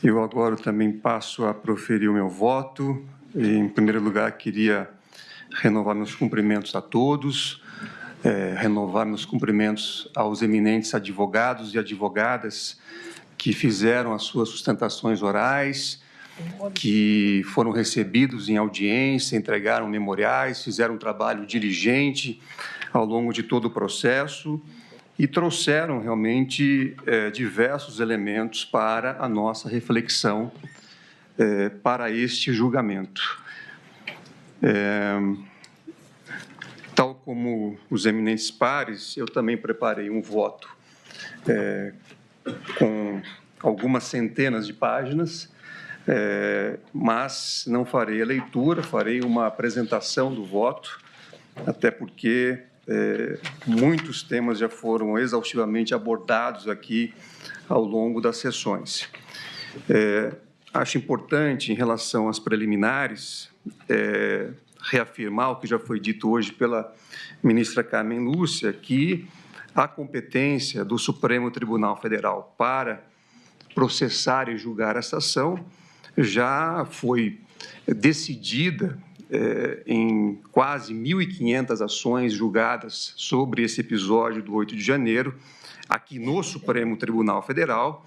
Eu agora também passo a proferir o meu voto. Em primeiro lugar, queria renovar meus cumprimentos a todos, renovar meus cumprimentos aos eminentes advogados e advogadas que fizeram as suas sustentações orais, que foram recebidos em audiência, entregaram memoriais, fizeram um trabalho diligente ao longo de todo o processo e trouxeram realmente diversos elementos para a nossa reflexão para este julgamento. Tal como os eminentes pares, eu também preparei um voto com algumas centenas de páginas, mas não farei a leitura, farei uma apresentação do voto, até porque muitos temas já foram exaustivamente abordados aqui ao longo das sessões. Acho importante, em relação às preliminares, reafirmar o que já foi dito hoje pela ministra Carmen Lúcia, que a competência do Supremo Tribunal Federal para processar e julgar essa ação já foi decidida em quase 1.500 ações julgadas sobre esse episódio do 8 de janeiro, aqui no Supremo Tribunal Federal,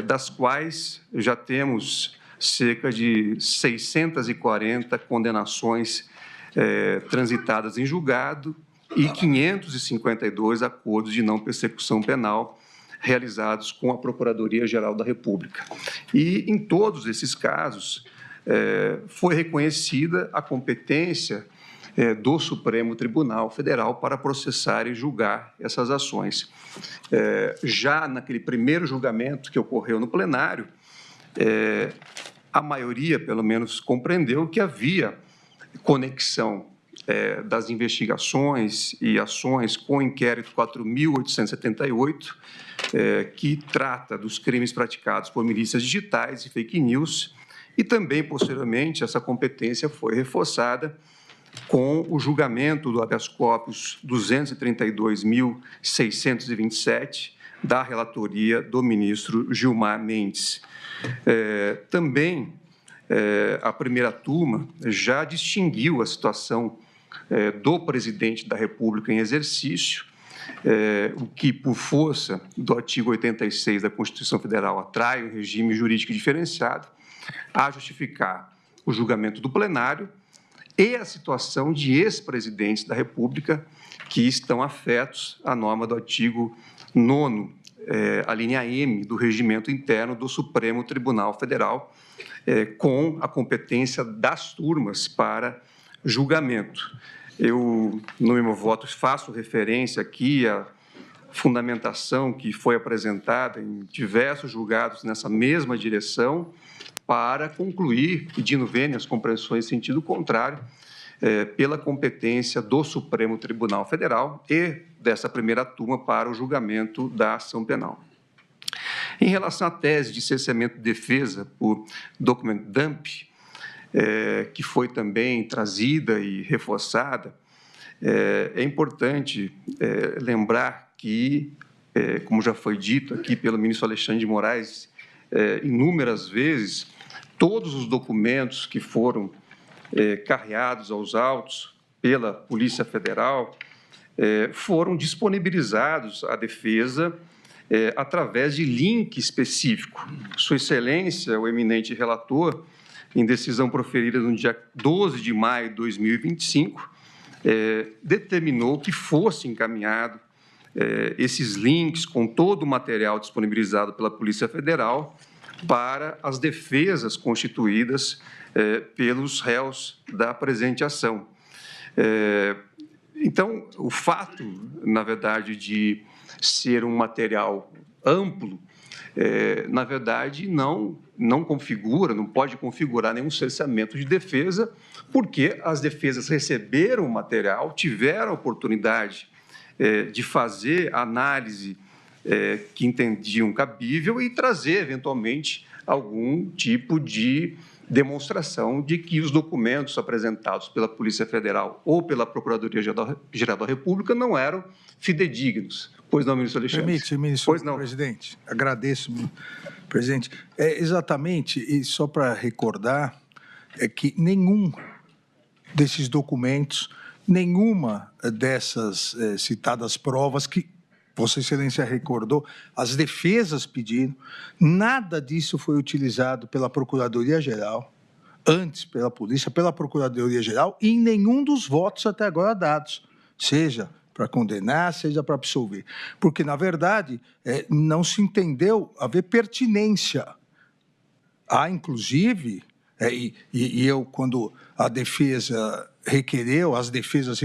das quais já temos cerca de 640 condenações transitadas em julgado e 552 acordos de não persecução penal realizados com a Procuradoria-Geral da República. E, em todos esses casos, foi reconhecida a competência do Supremo Tribunal Federal para processar e julgar essas ações. Já naquele primeiro julgamento que ocorreu no plenário, a maioria, pelo menos, compreendeu que havia conexão das investigações e ações com o inquérito 4.878, que trata dos crimes praticados por milícias digitais e fake news, e também, posteriormente, essa competência foi reforçada com o julgamento do habeas corpus 232.627, da relatoria do ministro Gilmar Mendes. Também a primeira turma já distinguiu a situação do presidente da República em exercício, o que, por força do artigo 86 da Constituição Federal, atrai um regime jurídico diferenciado, a justificar o julgamento do plenário e a situação de ex-presidentes da República que estão afetos à norma do artigo 9º, a linha M do regimento interno do Supremo Tribunal Federal, com a competência das turmas para julgamento. Eu, no meu voto, faço referência aqui à fundamentação que foi apresentada em diversos julgados nessa mesma direção para concluir, pedindo vênias compreensões em sentido contrário, pela competência do Supremo Tribunal Federal e dessa primeira turma para o julgamento da ação penal. Em relação à tese de cerceamento de defesa por document dump, que foi também trazida e reforçada, é importante lembrar que, como já foi dito aqui pelo ministro Alexandre de Moraes, inúmeras vezes, todos os documentos que foram carreados aos autos pela Polícia Federal foram disponibilizados à defesa através de link específico. Sua Excelência, o eminente relator, em decisão proferida no dia 12 de maio de 2025, determinou que fosse encaminhado esses links com todo o material disponibilizado pela Polícia Federal para as defesas constituídas pelos réus da presente ação. Então, o fato, na verdade, de ser um material amplo, na verdade, não configura, não pode configurar nenhum cerceamento de defesa, porque as defesas receberam o material, tiveram a oportunidade de fazer análise que entendiam cabível e trazer, eventualmente, algum tipo de demonstração de que os documentos apresentados pela Polícia Federal ou pela Procuradoria-Geral da República não eram fidedignos. Pois não, ministro Alexandre? Permite, ministro Pois não. Presidente. Agradeço, presidente. Exatamente, e só para recordar, é que nenhum desses documentos, nenhuma dessas citadas provas que Vossa Excelência recordou, as defesas pediram, nada disso foi utilizado pela Procuradoria-Geral, antes pela Polícia, pela Procuradoria-Geral, e em nenhum dos votos até agora dados, seja para condenar, seja para absolver. Porque, na verdade, não se entendeu haver pertinência. Há, inclusive, eu, quando a defesa requereu, as defesas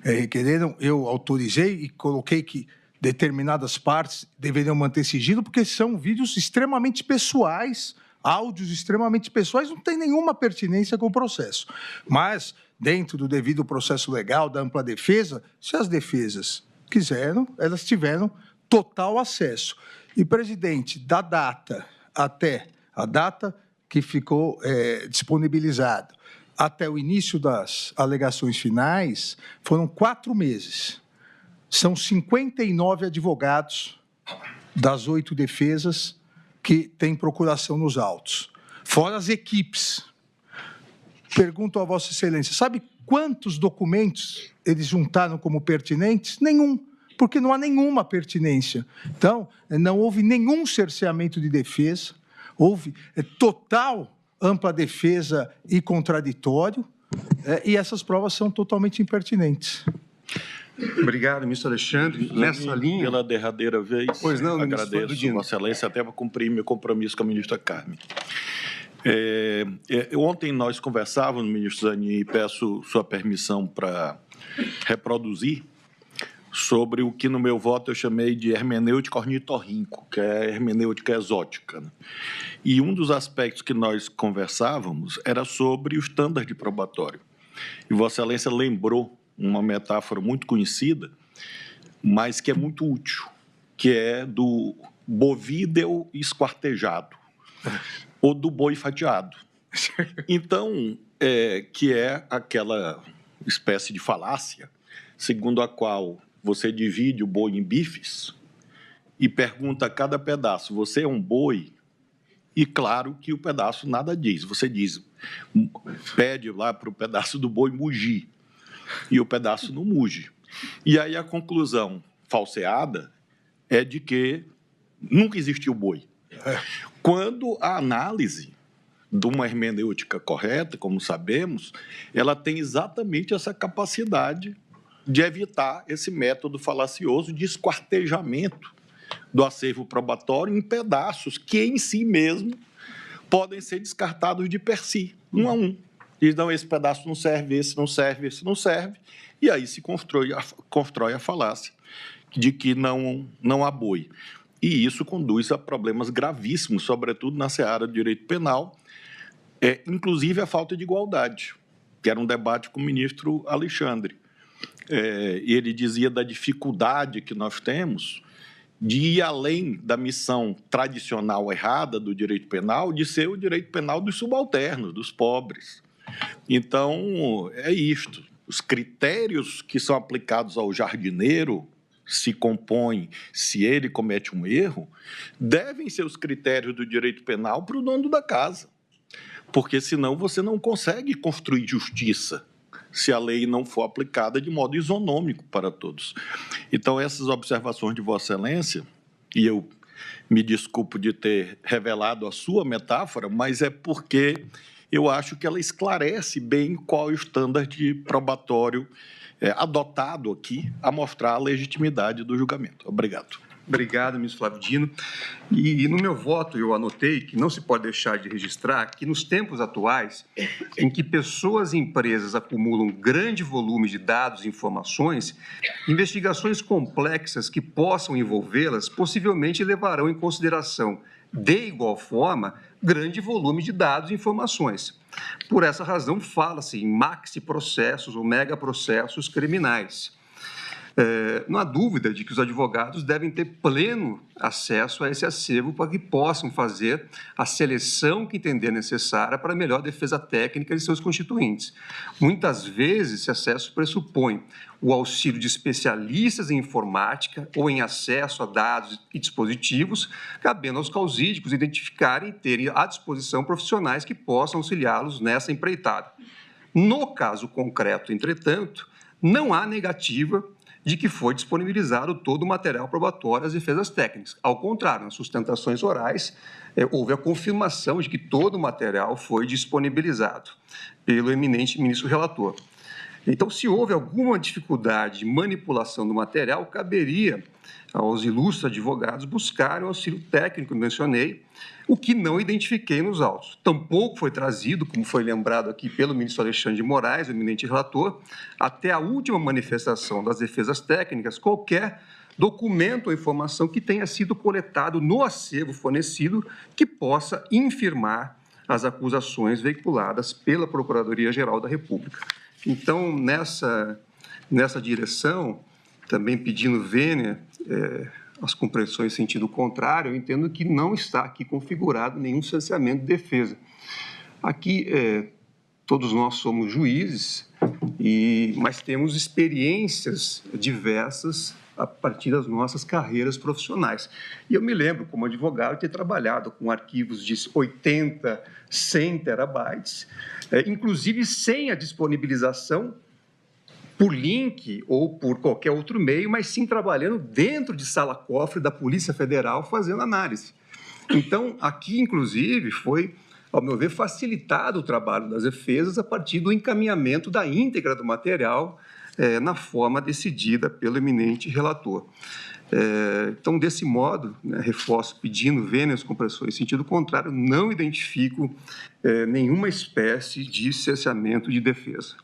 requereram, eu autorizei e coloquei que determinadas partes deveriam manter sigilo, porque são vídeos extremamente pessoais, áudios extremamente pessoais, não tem nenhuma pertinência com o processo. Mas, dentro do devido processo legal, da ampla defesa, se as defesas quiseram, elas tiveram total acesso. E, presidente, da data até a data que ficou disponibilizado, até o início das alegações finais, foram 4 meses. São 59 advogados das 8 defesas que têm procuração nos autos, fora as equipes. Pergunto a Vossa Excelência, sabe quantos documentos eles juntaram como pertinentes? Nenhum, porque não há nenhuma pertinência. Então, não houve nenhum cerceamento de defesa, houve total ampla defesa e contraditório, e essas provas são totalmente impertinentes. Obrigado, ministro Alexandre. Nessa linha... Pela derradeira vez, pois não, agradeço Vossa Excelência até para cumprir meu compromisso com a ministra Carmen. Ontem nós conversávamos, ministro Zanin, e peço sua permissão para reproduzir sobre o que no meu voto eu chamei de hermenêutica ornitorrinco, que é a hermenêutica exótica, né? E um dos aspectos que nós conversávamos era sobre o estândar de probatório. E Vossa Excelência lembrou uma metáfora muito conhecida, mas que é muito útil, que é do bovídeo esquartejado, ou do boi fatiado. Então, que é aquela espécie de falácia, segundo a qual você divide o boi em bifes e pergunta a cada pedaço, você é um boi? E claro que o pedaço nada diz. Você diz, pede lá para o pedaço do boi mugir, e o pedaço não muge. E aí a conclusão falseada é de que nunca existiu boi. Quando a análise de uma hermenêutica correta, como sabemos, ela tem exatamente essa capacidade de evitar esse método falacioso de esquartejamento do acervo probatório em pedaços que, em si mesmo, podem ser descartados de per si, um a um. Diz, não, esse pedaço não serve, esse não serve, esse não serve, e aí se constrói a falácia de que não há boi. E isso conduz a problemas gravíssimos, sobretudo na seara do direito penal, inclusive a falta de igualdade, que era um debate com o ministro Alexandre. Ele dizia da dificuldade que nós temos de ir além da missão tradicional errada do direito penal, de ser o direito penal dos subalternos, dos pobres. Então, é isto. Os critérios que são aplicados ao jardineiro se compõem se ele comete um erro, devem ser os critérios do direito penal para o dono da casa. Porque, senão, você não consegue construir justiça se a lei não for aplicada de modo isonômico para todos. Então, essas observações de Vossa Excelência, e eu me desculpo de ter revelado a sua metáfora, mas é porque eu acho que ela esclarece bem qual é o estandarte probatório adotado aqui a mostrar a legitimidade do julgamento. Obrigado. Obrigado, ministro Flávio Dino. E no meu voto eu anotei que não se pode deixar de registrar que nos tempos atuais, em que pessoas e empresas acumulam grande volume de dados e informações, investigações complexas que possam envolvê-las possivelmente levarão em consideração, de igual forma, grande volume de dados e informações. Por essa razão, fala-se em maxi-processos ou megaprocessos criminais. Não há dúvida de que os advogados devem ter pleno acesso a esse acervo para que possam fazer a seleção que entender necessária para a melhor defesa técnica de seus constituintes. Muitas vezes, esse acesso pressupõe o auxílio de especialistas em informática ou em acesso a dados e dispositivos, cabendo aos causídicos identificarem e terem à disposição profissionais que possam auxiliá-los nessa empreitada. No caso concreto, entretanto, não há negativa de que foi disponibilizado todo o material probatório às defesas técnicas. Ao contrário, nas sustentações orais, houve a confirmação de que todo o material foi disponibilizado pelo eminente ministro relator. Então, se houve alguma dificuldade de manipulação do material, caberia aos ilustres advogados buscarem o auxílio técnico que mencionei, o que não identifiquei nos autos. Tampouco foi trazido, como foi lembrado aqui pelo ministro Alexandre de Moraes, o eminente relator, até a última manifestação das defesas técnicas, qualquer documento ou informação que tenha sido coletado no acervo fornecido que possa infirmar as acusações veiculadas pela Procuradoria-Geral da República. Então, nessa direção, também pedindo vênia as compreensões em sentido contrário, eu entendo que não está aqui configurado nenhum cerceamento de defesa. Aqui, todos nós somos juízes, mas temos experiências diversas a partir das nossas carreiras profissionais. E eu me lembro, como advogado, ter trabalhado com arquivos de 80, 100 terabytes, inclusive sem a disponibilização por link ou por qualquer outro meio, mas sim trabalhando dentro de sala-cofre da Polícia Federal fazendo análise. Então, aqui, inclusive, foi, ao meu ver, facilitado o trabalho das defesas a partir do encaminhamento da íntegra do material na forma decidida pelo eminente relator. Então, desse modo, reforço pedindo vênia às compressões em sentido contrário, não identifico nenhuma espécie de cerceamento de defesa.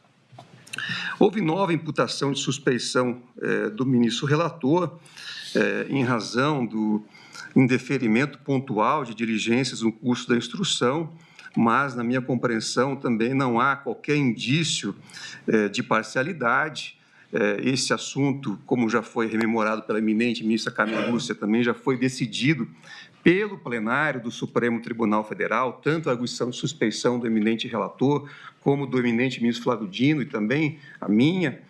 Houve nova imputação de suspeição do ministro relator em razão do indeferimento pontual de diligências no curso da instrução, mas, na minha compreensão, também não há qualquer indício de parcialidade. Esse assunto, como já foi rememorado pela eminente ministra Carmen Lúcia, também já foi decidido pelo plenário do Supremo Tribunal Federal, tanto a arguição de suspeição do eminente relator, como do eminente ministro Flávio Dino e também a minha,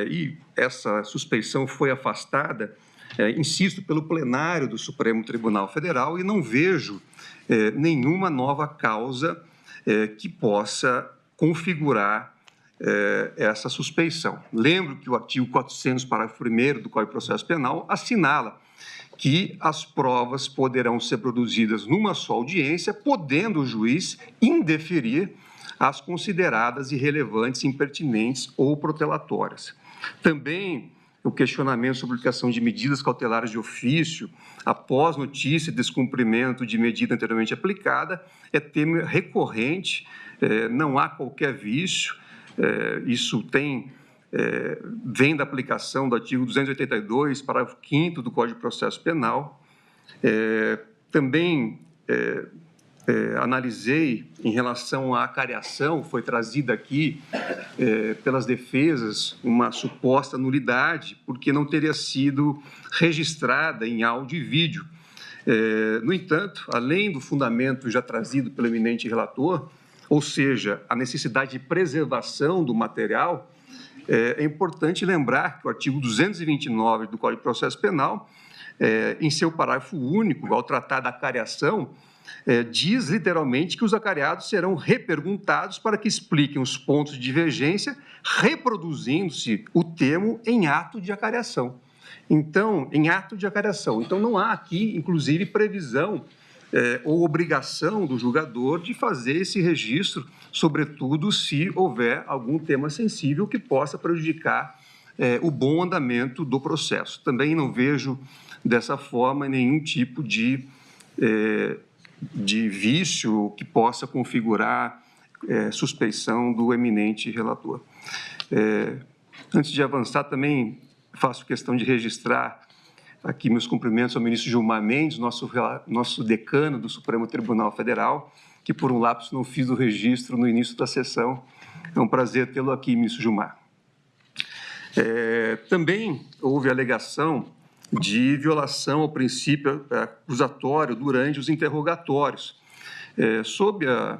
e essa suspeição foi afastada, insisto, pelo plenário do Supremo Tribunal Federal, e não vejo nenhuma nova causa que possa configurar essa suspeição. Lembro que o artigo 400, parágrafo 1º do Código de Processo Penal assinala que as provas poderão ser produzidas numa só audiência, podendo o juiz indeferir as consideradas irrelevantes, impertinentes ou protelatórias. Também o questionamento sobre a aplicação de medidas cautelares de ofício após notícia de descumprimento de medida anteriormente aplicada é tema recorrente, não há qualquer vício, isso vem da aplicação do artigo 282, parágrafo 5º do Código de Processo Penal. Também analisei em relação à acariação, foi trazida aqui pelas defesas uma suposta nulidade, porque não teria sido registrada em áudio e vídeo. No entanto, além do fundamento já trazido pelo eminente relator, ou seja, a necessidade de preservação do material, é importante lembrar que o artigo 229 do Código de Processo Penal, em seu parágrafo único, ao tratar da acariação, diz literalmente que os acariados serão reperguntados para que expliquem os pontos de divergência, reproduzindo-se o termo em ato de acariação. Então, em ato de acariação. Então, não há aqui, inclusive, previsão ou obrigação do julgador de fazer esse registro, sobretudo se houver algum tema sensível que possa prejudicar o bom andamento do processo. Também não vejo, dessa forma, nenhum tipo de vício que possa configurar suspeição do eminente relator. Antes de avançar, também faço questão de registrar aqui meus cumprimentos ao ministro Gilmar Mendes, nosso decano do Supremo Tribunal Federal, que por um lapso não fiz o registro no início da sessão. É um prazer tê-lo aqui, ministro Gilmar. Também houve alegação de violação ao princípio acusatório durante os interrogatórios, sob a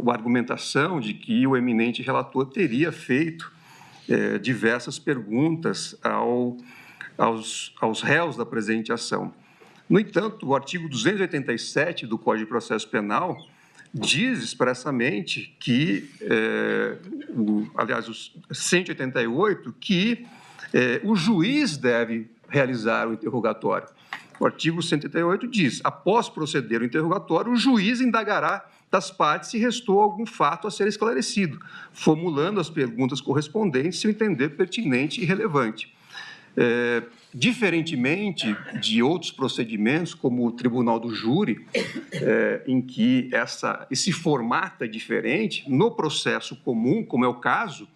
argumentação de que o eminente relator teria feito diversas perguntas aos réus da presente ação. No entanto, o artigo 287 do Código de Processo Penal diz expressamente que, aliás, o 188, que o juiz deve realizar o interrogatório. O artigo 188 diz: após proceder o interrogatório, o juiz indagará das partes se restou algum fato a ser esclarecido, formulando as perguntas correspondentes se o entender pertinente e relevante. Diferentemente de outros procedimentos, como o tribunal do júri, em que esse formato é diferente, no processo comum, como é o caso,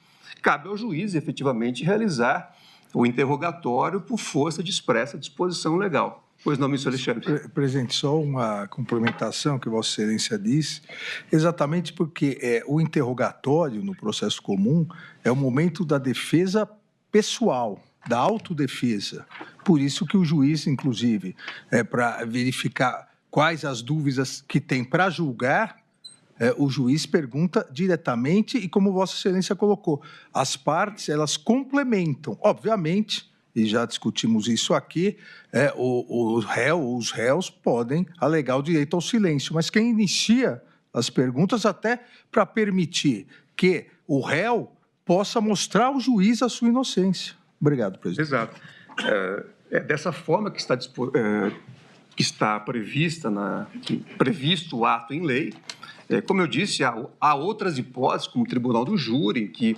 cabe ao juiz efetivamente realizar o interrogatório por força de expressa disposição legal. Pois não, ministro Alexandre. Presidente, só uma complementação que Vossa Excelência disse, exatamente porque o interrogatório no processo comum é o momento da defesa pessoal, da autodefesa. Por isso que o juiz, inclusive, para verificar quais as dúvidas que tem para julgar, o juiz pergunta diretamente e, como Vossa Excelência colocou, as partes, elas complementam, obviamente, e já discutimos isso aqui, os réus podem alegar o direito ao silêncio, mas quem inicia as perguntas até para permitir que o réu possa mostrar ao juiz a sua inocência. Obrigado, presidente. Exato. Dessa forma que está previsto o ato em lei. Como eu disse, há outras hipóteses, como o tribunal do júri, que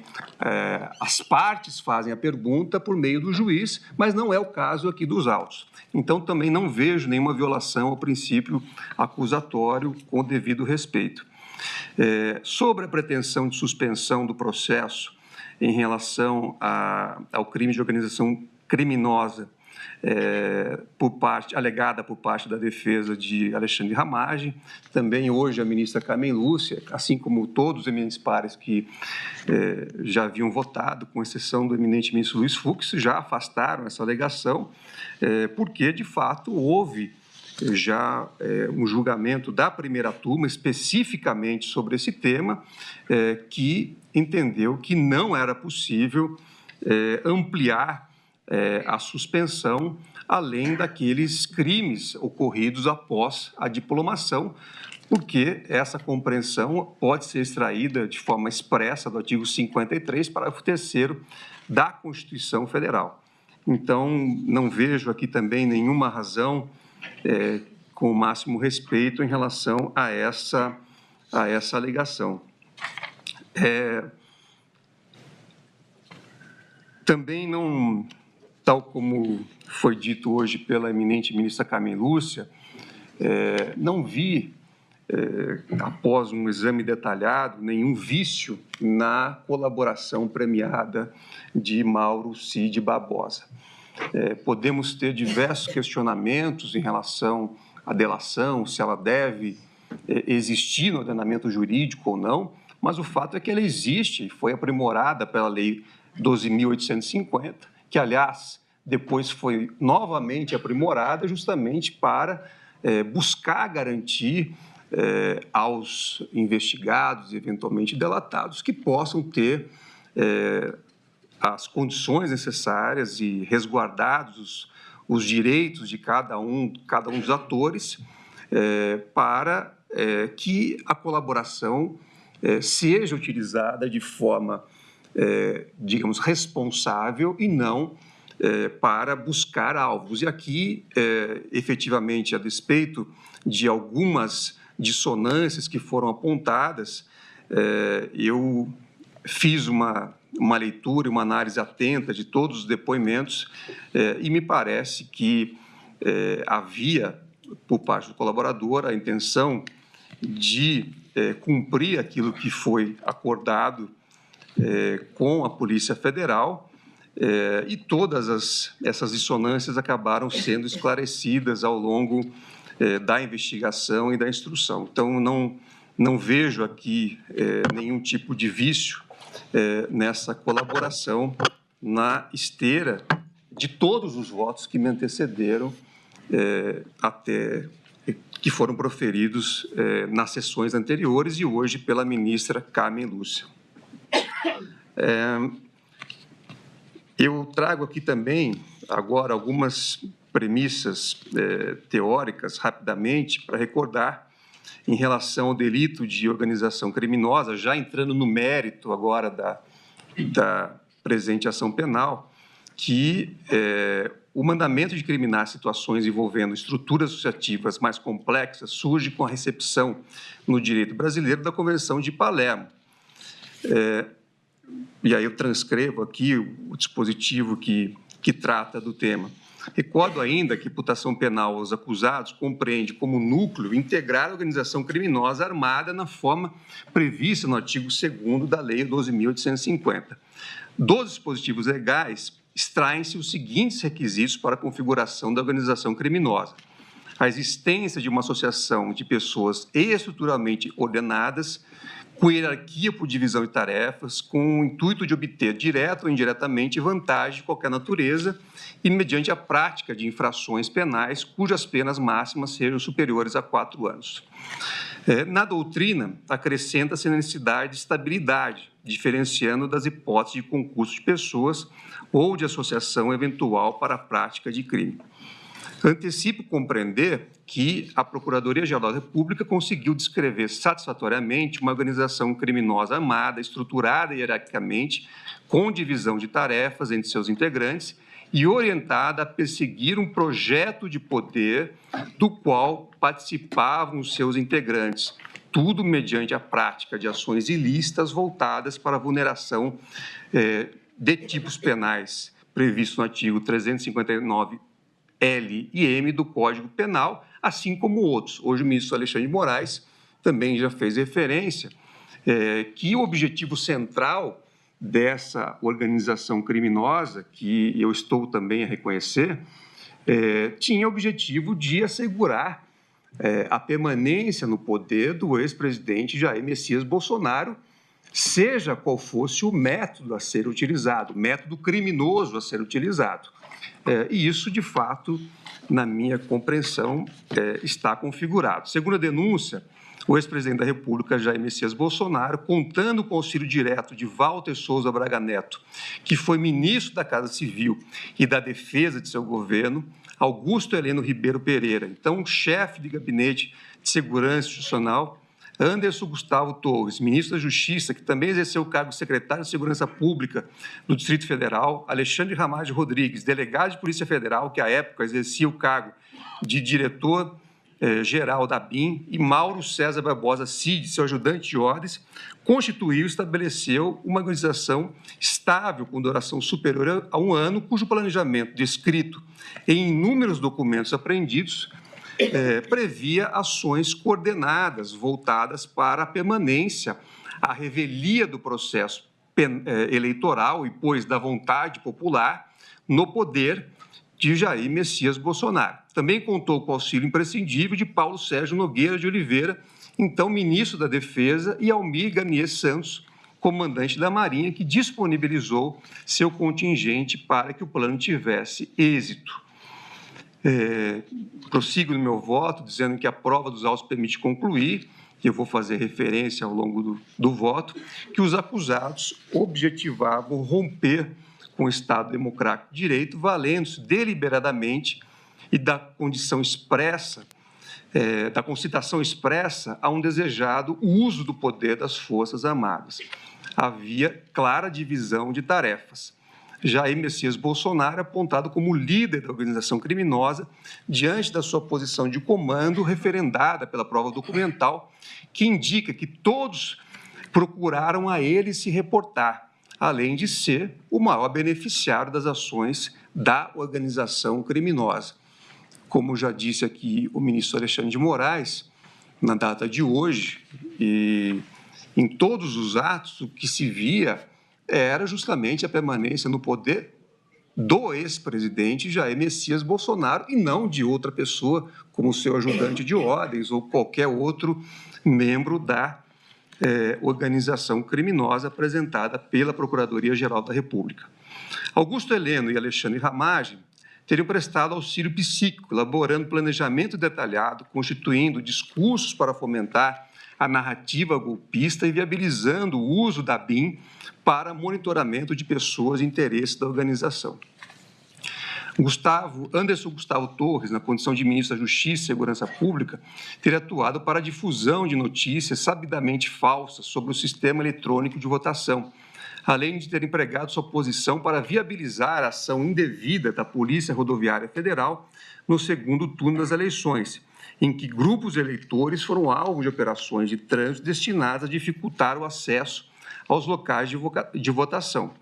as partes fazem a pergunta por meio do juiz, mas não é o caso aqui dos autos. Então, também não vejo nenhuma violação ao princípio acusatório com o devido respeito. Sobre a pretensão de suspensão do processo em relação ao crime de organização criminosa, alegada por parte da defesa de Alexandre Ramagem, também hoje a ministra Carmen Lúcia, assim como todos os eminentes pares que já haviam votado, com exceção do eminente ministro Luiz Fux, já afastaram essa alegação, porque, de fato, houve já um julgamento da primeira turma, especificamente sobre esse tema, que entendeu que não era possível ampliar a suspensão, além daqueles crimes ocorridos após a diplomação, porque essa compreensão pode ser extraída de forma expressa do artigo 53, parágrafo 3º da Constituição Federal. Então, não vejo aqui também nenhuma razão, com o máximo respeito, em relação a essa alegação. Também não, tal como foi dito hoje pela eminente ministra Carmen Lúcia, não vi, após um exame detalhado, nenhum vício na colaboração premiada de Mauro Cid Barbosa. Podemos ter diversos questionamentos em relação à delação, se ela deve existir no ordenamento jurídico ou não, mas o fato é que ela existe e foi aprimorada pela Lei 12.850, que, aliás, depois foi novamente aprimorada justamente para buscar garantir aos investigados e eventualmente delatados que possam ter as condições necessárias e resguardados os direitos de cada um dos atores para que a colaboração seja utilizada de forma, digamos, responsável e não para buscar alvos. E aqui, efetivamente, a despeito de algumas dissonâncias que foram apontadas, eu fiz uma leitura e uma análise atenta de todos os depoimentos e me parece que havia, por parte do colaborador, a intenção de cumprir aquilo que foi acordado com a Polícia Federal, e todas essas dissonâncias acabaram sendo esclarecidas ao longo da investigação e da instrução. Então, não vejo aqui nenhum tipo de vício nessa colaboração na esteira de todos os votos que me antecederam que foram proferidos nas sessões anteriores e hoje pela ministra Carmen Lúcia. Eu trago aqui também, agora, algumas premissas teóricas, rapidamente, para recordar, em relação ao delito de organização criminosa, já entrando no mérito agora da presente ação penal, que o mandamento de criminar situações envolvendo estruturas associativas mais complexas surge com a recepção no direito brasileiro da Convenção de Palermo. E aí eu transcrevo aqui o dispositivo que trata do tema. Recordo ainda que a imputação penal aos acusados compreende como núcleo integrar a organização criminosa armada na forma prevista no artigo 2º da Lei 12.850. Dos dispositivos legais, extraem-se os seguintes requisitos para a configuração da organização criminosa: a existência de uma associação de pessoas estruturalmente ordenadas, com hierarquia por divisão de tarefas, com o intuito de obter, direta ou indiretamente, vantagem de qualquer natureza e mediante a prática de infrações penais cujas penas máximas sejam superiores a 4 anos. Na doutrina, acrescenta-se a necessidade de estabilidade, diferenciando das hipóteses de concurso de pessoas ou de associação eventual para a prática de crime. Antecipo compreender que a Procuradoria-Geral da República conseguiu descrever satisfatoriamente uma organização criminosa armada, estruturada hierarquicamente, com divisão de tarefas entre seus integrantes e orientada a perseguir um projeto de poder do qual participavam os seus integrantes, tudo mediante a prática de ações ilícitas voltadas para a vulneração de tipos penais previstos no artigo 359 L e M do Código Penal, assim como outros. Hoje o ministro Alexandre de Moraes também já fez referência que o objetivo central dessa organização criminosa, que eu estou também a reconhecer, tinha o objetivo de assegurar a permanência no poder do ex-presidente Jair Messias Bolsonaro, seja qual fosse o método a ser utilizado, o método criminoso a ser utilizado. E isso, de fato, na minha compreensão, está configurado. Segundo a denúncia, o ex-presidente da República, Jair Messias Bolsonaro, contando com o auxílio direto de Walter Souza Braga Neto, que foi ministro da Casa Civil e da Defesa de seu governo, Augusto Heleno Ribeiro Pereira, então chefe de Gabinete de Segurança Institucional, Anderson Gustavo Torres, ministro da Justiça, que também exerceu o cargo de secretário de Segurança Pública do Distrito Federal, Alexandre Ramagem Rodrigues, delegado de Polícia Federal, que à época exercia o cargo de diretor-geral da BIM, e Mauro César Barbosa Cid, seu ajudante de ordens, constituiu e estabeleceu uma organização estável com duração superior a 1 ano, cujo planejamento descrito em inúmeros documentos apreendidos previa ações coordenadas voltadas para a permanência, a revelia do processo eleitoral e, pois, da vontade popular no poder de Jair Messias Bolsonaro. Também contou com o auxílio imprescindível de Paulo Sérgio Nogueira de Oliveira, então ministro da Defesa, e Almir Garnier Santos, comandante da Marinha, que disponibilizou seu contingente para que o plano tivesse êxito. Prossigo no meu voto, dizendo que a prova dos autos permite concluir, que eu vou fazer referência ao longo do voto, que os acusados objetivavam romper com o Estado Democrático de Direito, valendo-se deliberadamente e da condição expressa, da concitação expressa a um desejado uso do poder das Forças Armadas. Havia clara divisão de tarefas. Jair Messias Bolsonaro é apontado como líder da organização criminosa diante da sua posição de comando referendada pela prova documental, que indica que todos procuraram a ele se reportar, além de ser o maior beneficiário das ações da organização criminosa. Como já disse aqui o ministro Alexandre de Moraes, na data de hoje, e em todos os atos, o que se via era justamente a permanência no poder do ex-presidente Jair Messias Bolsonaro e não de outra pessoa, como seu ajudante de ordens ou qualquer outro membro da organização criminosa apresentada pela Procuradoria-Geral da República. Augusto Heleno e Alexandre Ramagem teriam prestado auxílio psíquico, elaborando planejamento detalhado, constituindo discursos para fomentar a narrativa golpista e viabilizando o uso da BIM para monitoramento de pessoas e interesses da organização. Anderson Gustavo Torres, na condição de ministro da Justiça e Segurança Pública, teria atuado para a difusão de notícias sabidamente falsas sobre o sistema eletrônico de votação, além de ter empregado sua posição para viabilizar a ação indevida da Polícia Rodoviária Federal no segundo turno das eleições, em que grupos de eleitores foram alvo de operações de trânsito destinadas a dificultar o acesso aos locais de votação.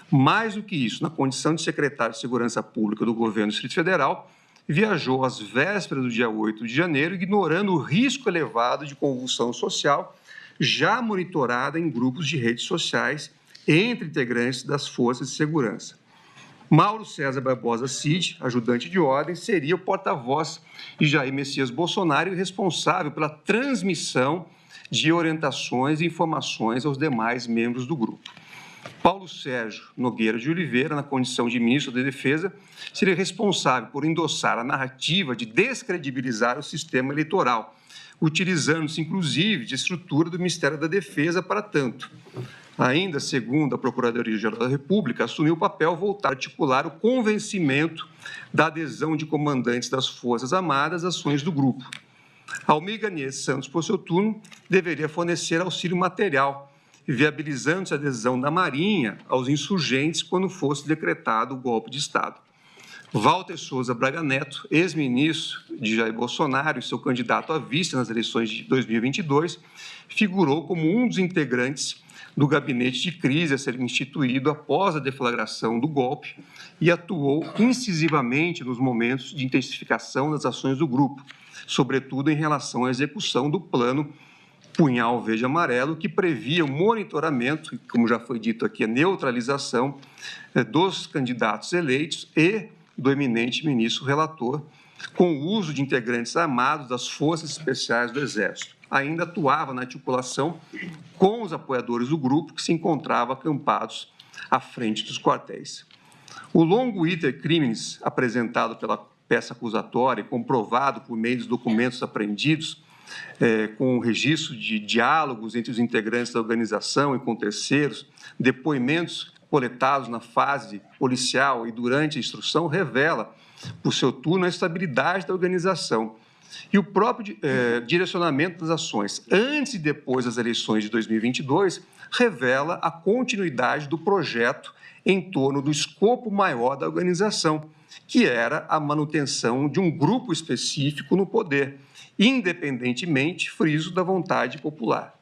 Mais do que isso, na condição de secretário de Segurança Pública do governo do Distrito Federal, viajou às vésperas do dia 8 de janeiro, ignorando o risco elevado de convulsão social, já monitorada em grupos de redes sociais entre integrantes das forças de segurança. Mauro César Barbosa Cid, ajudante de ordem, seria o porta-voz de Jair Messias Bolsonaro e responsável pela transmissão de orientações e informações aos demais membros do grupo. Paulo Sérgio Nogueira de Oliveira, na condição de ministro da Defesa, seria responsável por endossar a narrativa de descredibilizar o sistema eleitoral, utilizando-se, inclusive, de estrutura do Ministério da Defesa para tanto. Ainda, segundo a Procuradoria-Geral da República, assumiu o papel voltar a articular o convencimento da adesão de comandantes das Forças Armadas às ações do grupo. Almir Garnier Santos, por seu turno, deveria fornecer auxílio material, viabilizando-se a adesão da Marinha aos insurgentes quando fosse decretado o golpe de Estado. Walter Souza Braga Neto, ex-ministro de Jair Bolsonaro e seu candidato à vice nas eleições de 2022, figurou como um dos integrantes do gabinete de crise a ser instituído após a deflagração do golpe e atuou incisivamente nos momentos de intensificação das ações do grupo, sobretudo em relação à execução do plano Punhal Verde Amarelo, que previa o monitoramento e, como já foi dito aqui, a neutralização dos candidatos eleitos e do eminente ministro relator, com o uso de integrantes armados das Forças Especiais do Exército. Ainda atuava na articulação com os apoiadores do grupo, que se encontravam acampados à frente dos quartéis. O longo iter crimes apresentado pela peça acusatória, comprovado por meio dos documentos apreendidos, com o registro de diálogos entre os integrantes da organização e com terceiros, depoimentos coletados na fase policial e durante a instrução, revela, por seu turno, a estabilidade da organização e o próprio direcionamento das ações, antes e depois das eleições de 2022, revela a continuidade do projeto em torno do escopo maior da organização, que era a manutenção de um grupo específico no poder, independentemente, friso, da vontade popular.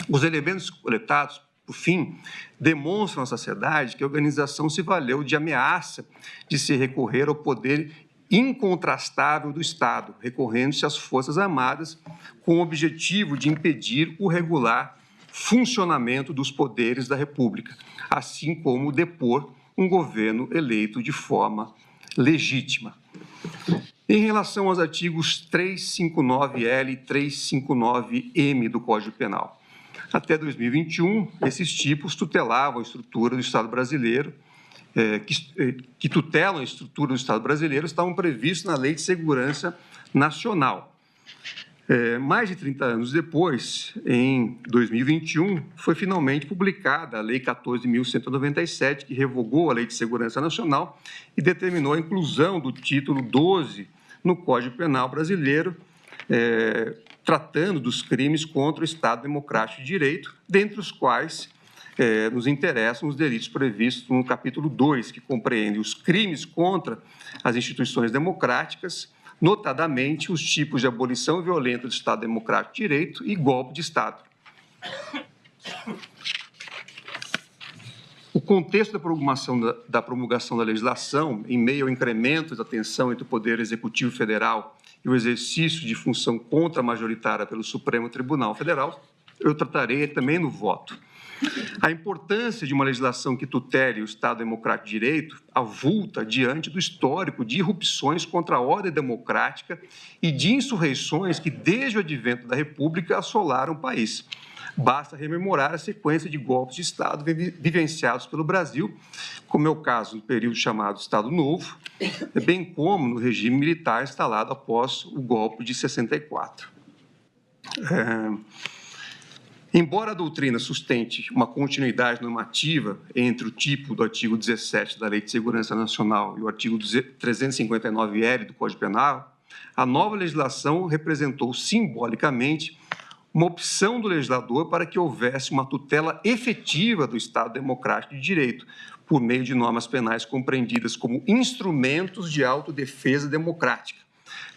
Os elementos coletados, por fim, demonstram à sociedade que a organização se valeu de ameaça de se recorrer ao poder incontrastável do Estado, recorrendo-se às Forças Armadas, com o objetivo de impedir o regular funcionamento dos poderes da República, assim como depor um governo eleito de forma legítima. Em relação aos artigos 359-L e 359-M do Código Penal, até 2021, esses tipos tutelavam a estrutura do Estado brasileiro, que tutelam a estrutura do Estado brasileiro, estavam previstos na Lei de Segurança Nacional. Mais de 30 anos depois, em 2021, foi finalmente publicada a Lei 14.197, que revogou a Lei de Segurança Nacional e determinou a inclusão do título 12 no Código Penal brasileiro, tratando dos crimes contra o Estado Democrático de Direito, dentre os quais nos interessam os delitos previstos no capítulo 2, que compreende os crimes contra as instituições democráticas, notadamente os tipos de abolição violenta do Estado Democrático de Direito e golpe de Estado. O contexto da promulgação da legislação, em meio ao incremento da tensão entre o Poder Executivo Federal e o exercício de função contra-majoritária pelo Supremo Tribunal Federal, eu tratarei também no voto. A importância de uma legislação que tutele o Estado Democrático de Direito avulta diante do histórico de irrupções contra a ordem democrática e de insurreições que, desde o advento da República, assolaram o país. Basta rememorar a sequência de golpes de Estado vivenciados pelo Brasil, como é o caso do período chamado Estado Novo, bem como no regime militar instalado após o golpe de 64. Embora a doutrina sustente uma continuidade normativa entre o tipo do artigo 17 da Lei de Segurança Nacional e o artigo 359-L do Código Penal, a nova legislação representou simbolicamente uma opção do legislador para que houvesse uma tutela efetiva do Estado Democrático de Direito, por meio de normas penais compreendidas como instrumentos de autodefesa democrática,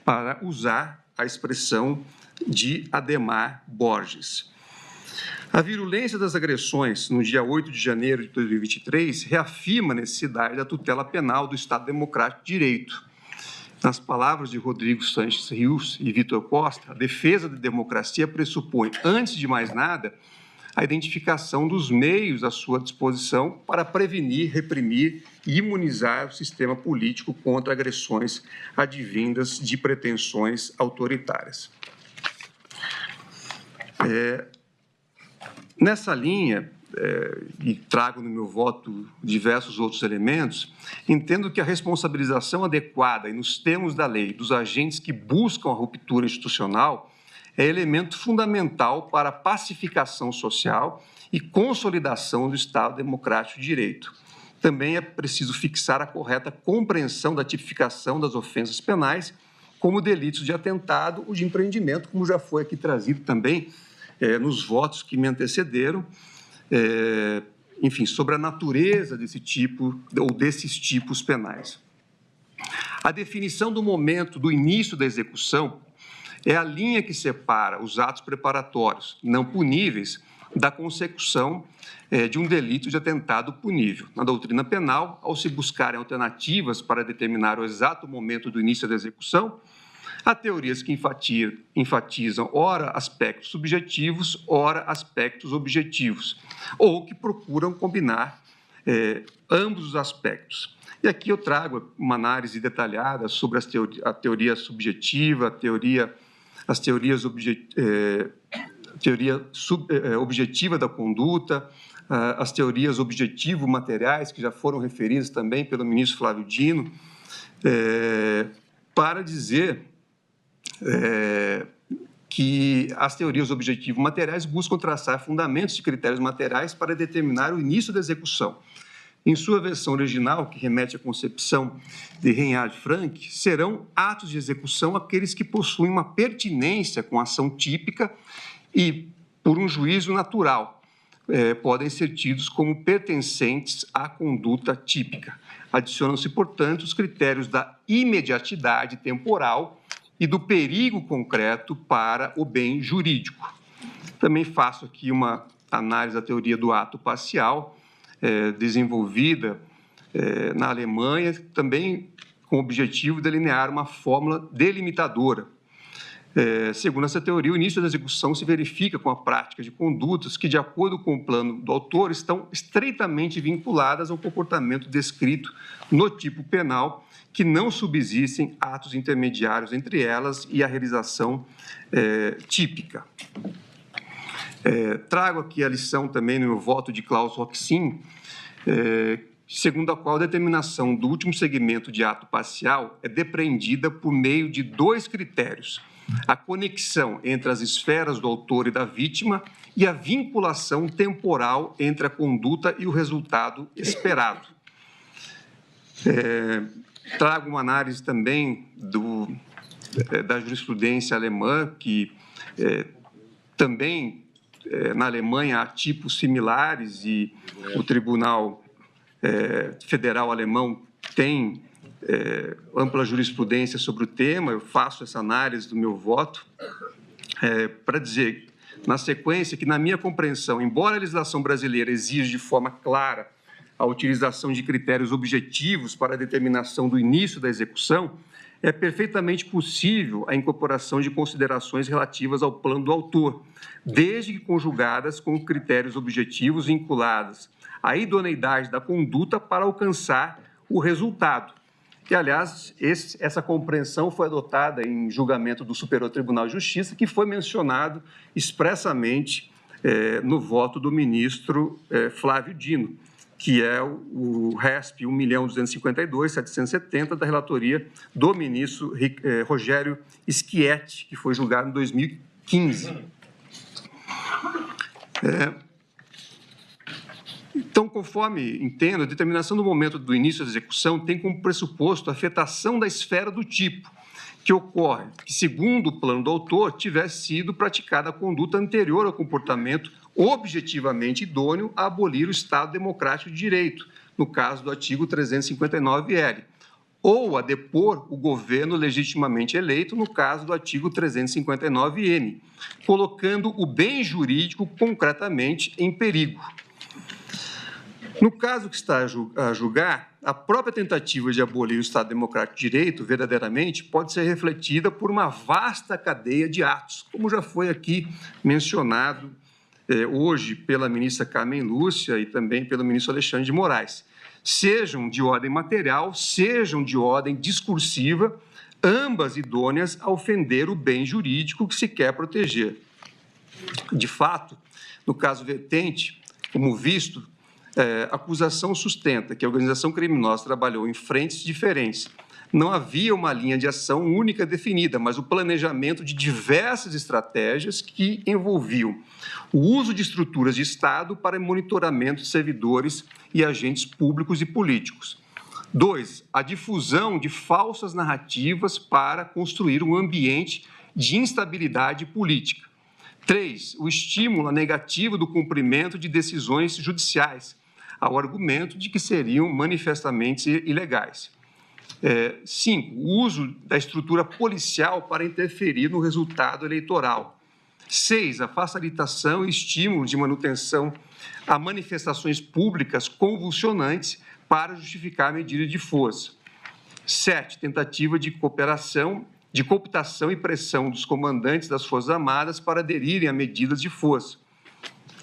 para usar a expressão de Adhemar Borges. A virulência das agressões no dia 8 de janeiro de 2023 reafirma a necessidade da tutela penal do Estado Democrático de Direito. Nas palavras de Rodrigo Sanches Rios e Vitor Costa, a defesa da democracia pressupõe, antes de mais nada, a identificação dos meios à sua disposição para prevenir, reprimir e imunizar o sistema político contra agressões advindas de pretensões autoritárias. Nessa linha, e trago no meu voto diversos outros elementos, entendo que a responsabilização adequada e nos termos da lei dos agentes que buscam a ruptura institucional é elemento fundamental para a pacificação social e consolidação do Estado Democrático de Direito. Também é preciso fixar a correta compreensão da tipificação das ofensas penais como delitos de atentado ou de empreendimento, como já foi aqui trazido também nos votos que me antecederam, enfim, sobre a natureza desse tipo ou desses tipos penais. A definição do momento do início da execução é a linha que separa os atos preparatórios não puníveis da consecução de um delito de atentado punível. Na doutrina penal, ao se buscarem alternativas para determinar o exato momento do início da execução, há teorias que enfatizam, ora, aspectos subjetivos, ora, aspectos objetivos, ou que procuram combinar ambos os aspectos. E aqui eu trago uma análise detalhada sobre a teoria subjetiva, teoria objetiva da conduta, as teorias objetivo-materiais, que já foram referidas também pelo ministro Flávio Dino, para dizer que as teorias objetivo-materiais buscam traçar fundamentos de critérios materiais para determinar o início da execução. Em sua versão original, que remete à concepção de Reinhard Frank, serão atos de execução aqueles que possuem uma pertinência com a ação típica e, por um juízo natural, podem ser tidos como pertencentes à conduta típica. Adicionam-se, portanto, os critérios da imediatidade temporal e do perigo concreto para o bem jurídico. Também faço aqui uma análise da teoria do ato parcial, desenvolvida na Alemanha, também com o objetivo de delinear uma fórmula delimitadora. Segundo essa teoria, o início da execução se verifica com a prática de condutas que, de acordo com o plano do autor, estão estreitamente vinculadas ao comportamento descrito no tipo penal, que não subsistem atos intermediários entre elas e a realização típica. Trago aqui a lição também no meu voto de Klaus Roxin, segundo a qual a determinação do último segmento de ato parcial é depreendida por meio de dois critérios: a conexão entre as esferas do autor e da vítima e a vinculação temporal entre a conduta e o resultado esperado. Trago uma análise também da jurisprudência alemã, que também na Alemanha há tipos similares e o Tribunal Federal Alemão tem ampla jurisprudência sobre o tema. Eu faço essa análise do meu voto para dizer, na sequência, que, na minha compreensão, embora a legislação brasileira exija de forma clara a utilização de critérios objetivos para a determinação do início da execução, é perfeitamente possível a incorporação de considerações relativas ao plano do autor, desde que conjugadas com critérios objetivos vinculados à idoneidade da conduta para alcançar o resultado. E, aliás, essa compreensão foi adotada em julgamento do Superior Tribunal de Justiça, que foi mencionado expressamente no voto do ministro Flávio Dino, que é o RESP 1.252.770 da relatoria do ministro Rogério Schietti, que foi julgado em 2015. Então, conforme entendo, a determinação do momento do início da execução tem como pressuposto a afetação da esfera do tipo, que ocorre que, segundo o plano do autor, tivesse sido praticada a conduta anterior ao comportamento objetivamente idôneo a abolir o Estado Democrático de Direito, no caso do artigo 359-L, ou a depor o governo legitimamente eleito, no caso do artigo 359-N, colocando o bem jurídico concretamente em perigo. No caso que está a julgar, a própria tentativa de abolir o Estado Democrático de Direito, verdadeiramente, pode ser refletida por uma vasta cadeia de atos, como já foi aqui mencionado hoje pela ministra Carmen Lúcia e também pelo ministro Alexandre de Moraes, sejam de ordem material, sejam de ordem discursiva, ambas idôneas a ofender o bem jurídico que se quer proteger. De fato, no caso vertente, como visto, a acusação sustenta que a organização criminosa trabalhou em frentes diferentes. Não havia uma linha de ação única definida, mas o planejamento de diversas estratégias que envolviam o uso de estruturas de Estado para monitoramento de servidores e agentes públicos e políticos. 2, a difusão de falsas narrativas para construir um ambiente de instabilidade política. 3, o estímulo negativo do cumprimento de decisões judiciais, ao argumento de que seriam manifestamente ilegais. 5, o uso da estrutura policial para interferir no resultado eleitoral. 6, a facilitação e estímulo de manutenção a manifestações públicas convulsionantes para justificar medidas de força. 7, tentativa de cooptação e pressão dos comandantes das Forças Armadas para aderirem a medidas de força.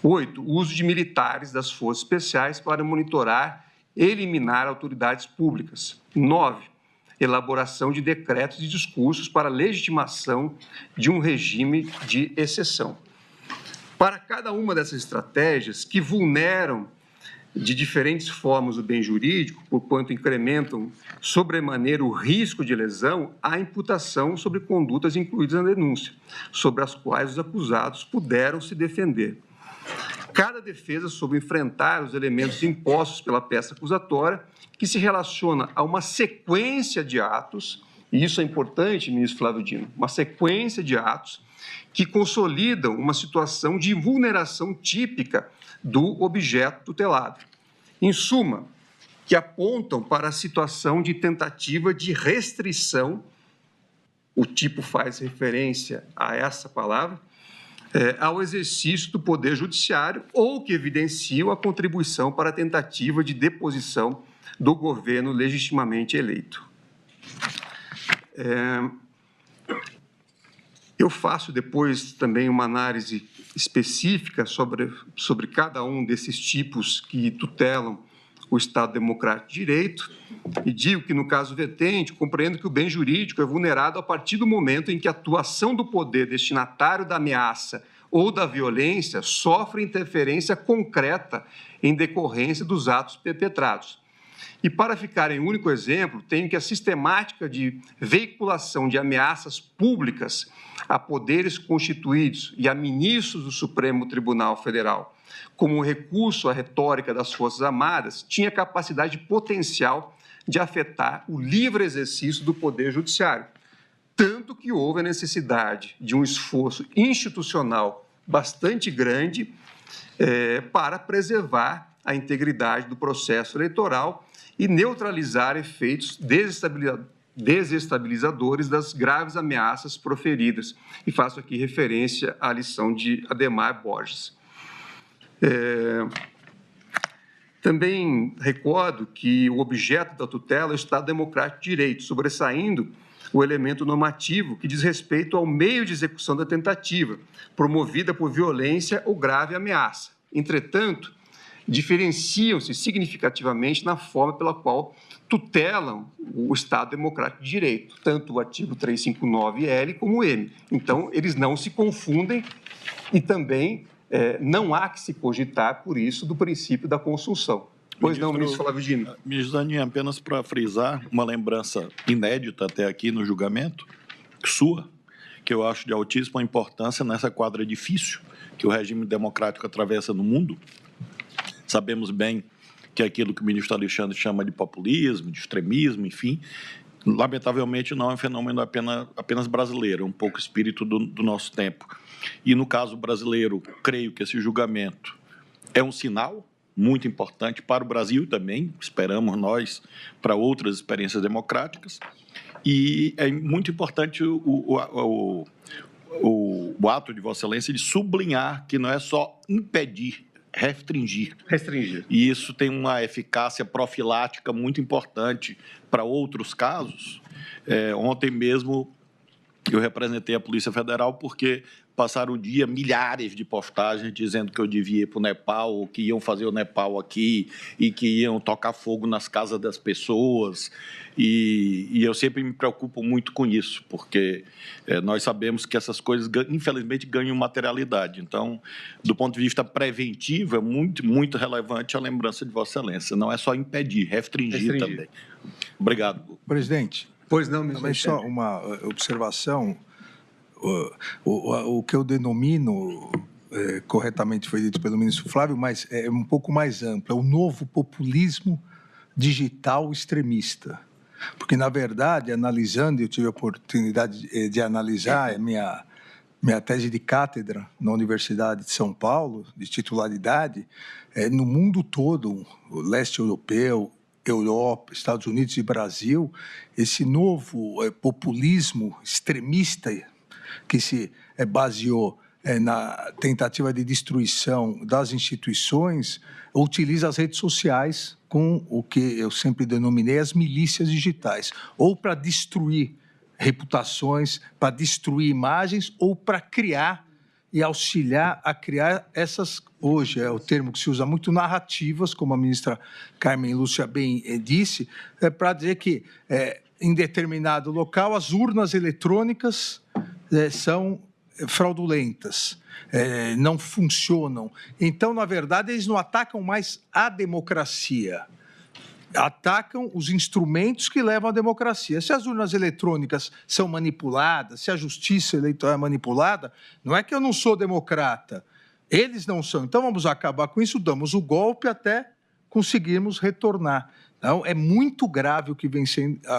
8, o uso de militares das Forças Especiais para monitorar e eliminar autoridades públicas. 9, elaboração de decretos e discursos para legitimação de um regime de exceção. Para cada uma dessas estratégias que vulneram de diferentes formas o bem jurídico, porquanto incrementam sobremaneira o risco de lesão, há imputação sobre condutas incluídas na denúncia, sobre as quais os acusados puderam se defender. Cada defesa soube enfrentar os elementos impostos pela peça acusatória, que se relaciona a uma sequência de atos, e isso é importante, ministro Flávio Dino, uma sequência de atos que consolidam uma situação de vulneração típica do objeto tutelado. Em suma, que apontam para a situação de tentativa de restrição, o tipo faz referência a essa palavra, ao exercício do Poder Judiciário ou que evidenciam a contribuição para a tentativa de deposição do governo legitimamente eleito. Eu faço depois também uma análise específica sobre cada um desses tipos que tutelam o Estado Democrático de Direito e digo que, no caso vertente, compreendo que o bem jurídico é vulnerado a partir do momento em que a atuação do poder destinatário da ameaça ou da violência sofre interferência concreta em decorrência dos atos perpetrados. E, para ficar em único exemplo, tenho que a sistemática de veiculação de ameaças públicas a poderes constituídos e a ministros do Supremo Tribunal Federal, como recurso à retórica das Forças Armadas, tinha capacidade potencial de afetar o livre exercício do Poder Judiciário, tanto que houve a necessidade de um esforço institucional bastante grande para preservar a integridade do processo eleitoral e neutralizar efeitos desestabilizadores das graves ameaças proferidas. E faço aqui referência à lição de Adhemar Borges. Também recordo que o objeto da tutela é o Estado Democrático de Direito, sobressaindo o elemento normativo que diz respeito ao meio de execução da tentativa, promovida por violência ou grave ameaça. Entretanto, diferenciam-se significativamente na forma pela qual tutelam o Estado Democrático de Direito, tanto o artigo 359-L como o M. Então, eles não se confundem e também não há que se cogitar, por isso, do princípio da consunção. Pois não, ministro Flávio Dino. Ministro Zanin, apenas para frisar uma lembrança inédita até aqui no julgamento, sua, que eu acho de altíssima importância nessa quadra difícil que o regime democrático atravessa no mundo. Sabemos bem que é aquilo que o ministro Alexandre chama de populismo, de extremismo, enfim, lamentavelmente não é um fenômeno apenas brasileiro, é um pouco espírito do nosso tempo. E no caso brasileiro, creio que esse julgamento é um sinal muito importante para o Brasil também, esperamos nós, para outras experiências democráticas, e é muito importante o ato de Vossa Excelência de sublinhar que não é só impedir, restringir. E isso tem uma eficácia profilática muito importante para outros casos. Ontem mesmo eu representei a Polícia Federal porque passaram o dia milhares de postagens dizendo que eu devia ir para o Nepal, que iam fazer o Nepal aqui e que iam tocar fogo nas casas das pessoas. E eu sempre me preocupo muito com isso, porque nós sabemos que essas coisas, infelizmente, ganham materialidade. Então, do ponto de vista preventivo, é muito, muito relevante a lembrança de Vossa Excelência. Não é só impedir, restringir. Também. Obrigado. Presidente. Pois não, ministro. Mas só uma observação. O que eu denomino, corretamente foi dito pelo ministro Flávio, mas é um pouco mais amplo, é o novo populismo digital extremista. Porque, na verdade, analisando, eu tive a oportunidade de analisar minha tese de cátedra na Universidade de São Paulo, de titularidade, no mundo todo, o leste europeu, Europa, Estados Unidos e Brasil, esse novo populismo extremista que se baseou na tentativa de destruição das instituições, utiliza as redes sociais com o que eu sempre denominei as milícias digitais, ou para destruir reputações, para destruir imagens, ou para criar e auxiliar a criar essas, hoje é o termo que se usa muito, narrativas, como a ministra Carmen Lúcia bem disse, para dizer que em determinado local as urnas eletrônicas são fraudulentas, não funcionam. Então, na verdade, eles não atacam mais a democracia, atacam os instrumentos que levam à democracia. Se as urnas eletrônicas são manipuladas, se a justiça eleitoral é manipulada, não é que eu não sou democrata, eles não são. Então, vamos acabar com isso, damos o golpe até conseguirmos retornar. Então, é muito grave o que vem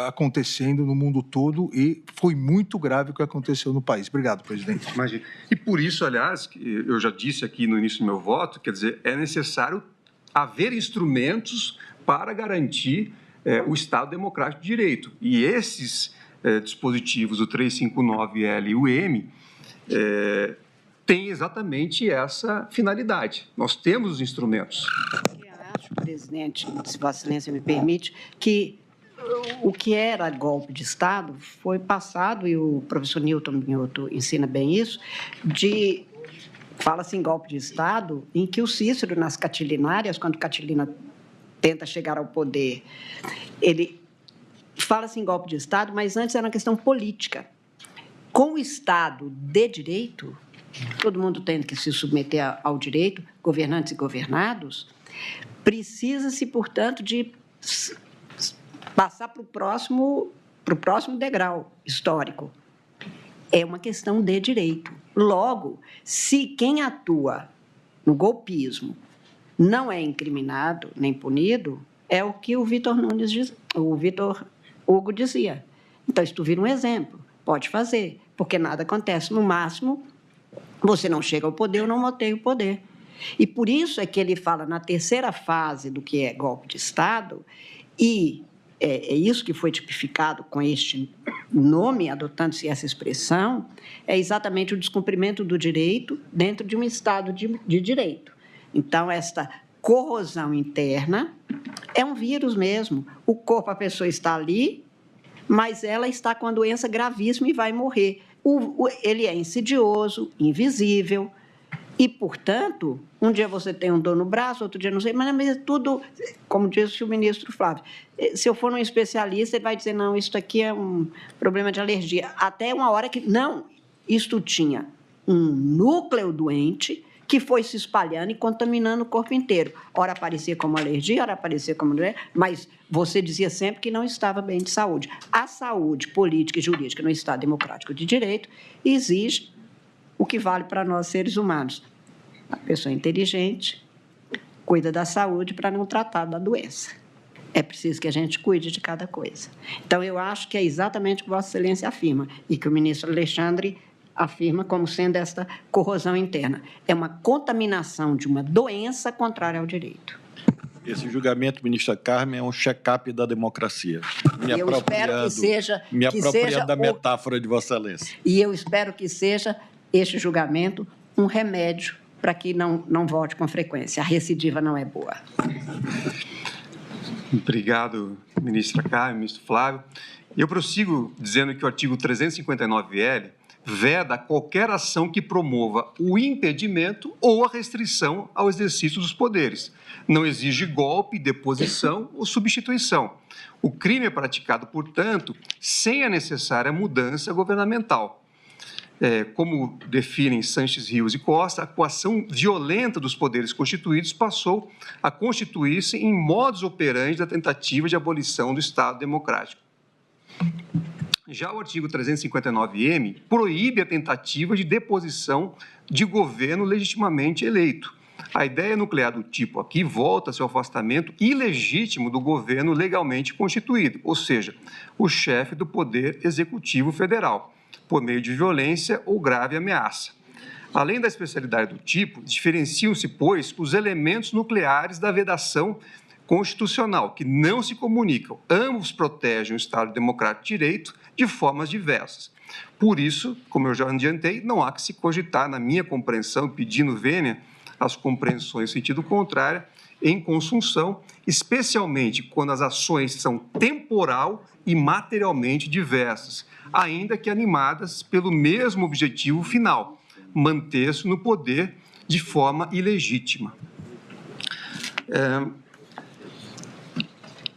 acontecendo no mundo todo e foi muito grave o que aconteceu no país. Obrigado, presidente. Imagina. E por isso, aliás, eu já disse aqui no início do meu voto, quer dizer, é necessário haver instrumentos para garantir o Estado Democrático de Direito. E esses dispositivos, o 359L e o M, têm exatamente essa finalidade. Nós temos os instrumentos. Presidente, se Vossa Excelência me permite, que o que era golpe de Estado foi passado, e o professor Newton Minhoto ensina bem isso, fala-se em golpe de Estado, em que o Cícero, nas Catilinárias, quando Catilina tenta chegar ao poder, ele fala-se em golpe de Estado, mas antes era uma questão política. Com o Estado de direito, todo mundo tem que se submeter ao direito, governantes e governados, precisa-se, portanto, de passar para o próximo degrau histórico. É uma questão de direito. Logo, se quem atua no golpismo não é incriminado nem punido, é o que o Vitor Hugo dizia. Então, isso vira um exemplo. Pode fazer, porque nada acontece. No máximo, você não chega ao poder ou não mantém o poder. E por isso é que ele fala na terceira fase do que é golpe de Estado, e é isso que foi tipificado com este nome, adotando-se essa expressão, é exatamente o descumprimento do direito dentro de um Estado de direito. Então, esta corrosão interna é um vírus mesmo. O corpo, a pessoa está ali, mas ela está com a doença gravíssima e vai morrer. Ele é insidioso, invisível, e, portanto, um dia você tem um dor no braço, outro dia não sei, mas é tudo, como disse o ministro Flávio, se eu for um especialista, ele vai dizer, não, isso aqui é um problema de alergia. Até uma hora que, não, isto tinha um núcleo doente que foi se espalhando e contaminando o corpo inteiro. Ora aparecia como alergia, ora aparecia como doença, mas você dizia sempre que não estava bem de saúde. A saúde política e jurídica no Estado democrático de direito exige o que vale para nós, seres humanos. A pessoa inteligente cuida da saúde para não tratar da doença. É preciso que a gente cuide de cada coisa. Então, eu acho que é exatamente o que Vossa Excelência afirma e que o ministro Alexandre afirma como sendo esta corrosão interna. É uma contaminação de uma doença contrária ao direito. Esse julgamento, ministra Carmen, é um check-up da democracia. Eu espero que seja... Me apropriando da metáfora de Vossa Excelência. E eu espero que seja este julgamento um remédio para que não volte com frequência. A recidiva não é boa. Obrigado, ministra Carmen, ministro Flávio. Eu prossigo dizendo que o artigo 359-L veda qualquer ação que promova o impedimento ou a restrição ao exercício dos poderes. Não exige golpe, deposição ou substituição. O crime é praticado, portanto, sem a necessária mudança governamental. Como definem Sanches, Rios e Costa, a coação violenta dos poderes constituídos passou a constituir-se em modus operandi da tentativa de abolição do Estado democrático. Já o artigo 359-M proíbe a tentativa de deposição de governo legitimamente eleito. A ideia nuclear do tipo aqui volta-se ao afastamento ilegítimo do governo legalmente constituído, ou seja, o chefe do Poder Executivo Federal, por meio de violência ou grave ameaça. Além da especialidade do tipo, diferenciam-se, pois, os elementos nucleares da vedação constitucional, que não se comunicam. Ambos protegem o Estado democrático de direito de formas diversas. Por isso, como eu já adiantei, não há que se cogitar, na minha compreensão, pedindo vênia às compreensões em sentido contrário, em consunção, especialmente quando as ações são temporal e materialmente diversas, ainda que animadas pelo mesmo objetivo final, manter-se no poder de forma ilegítima.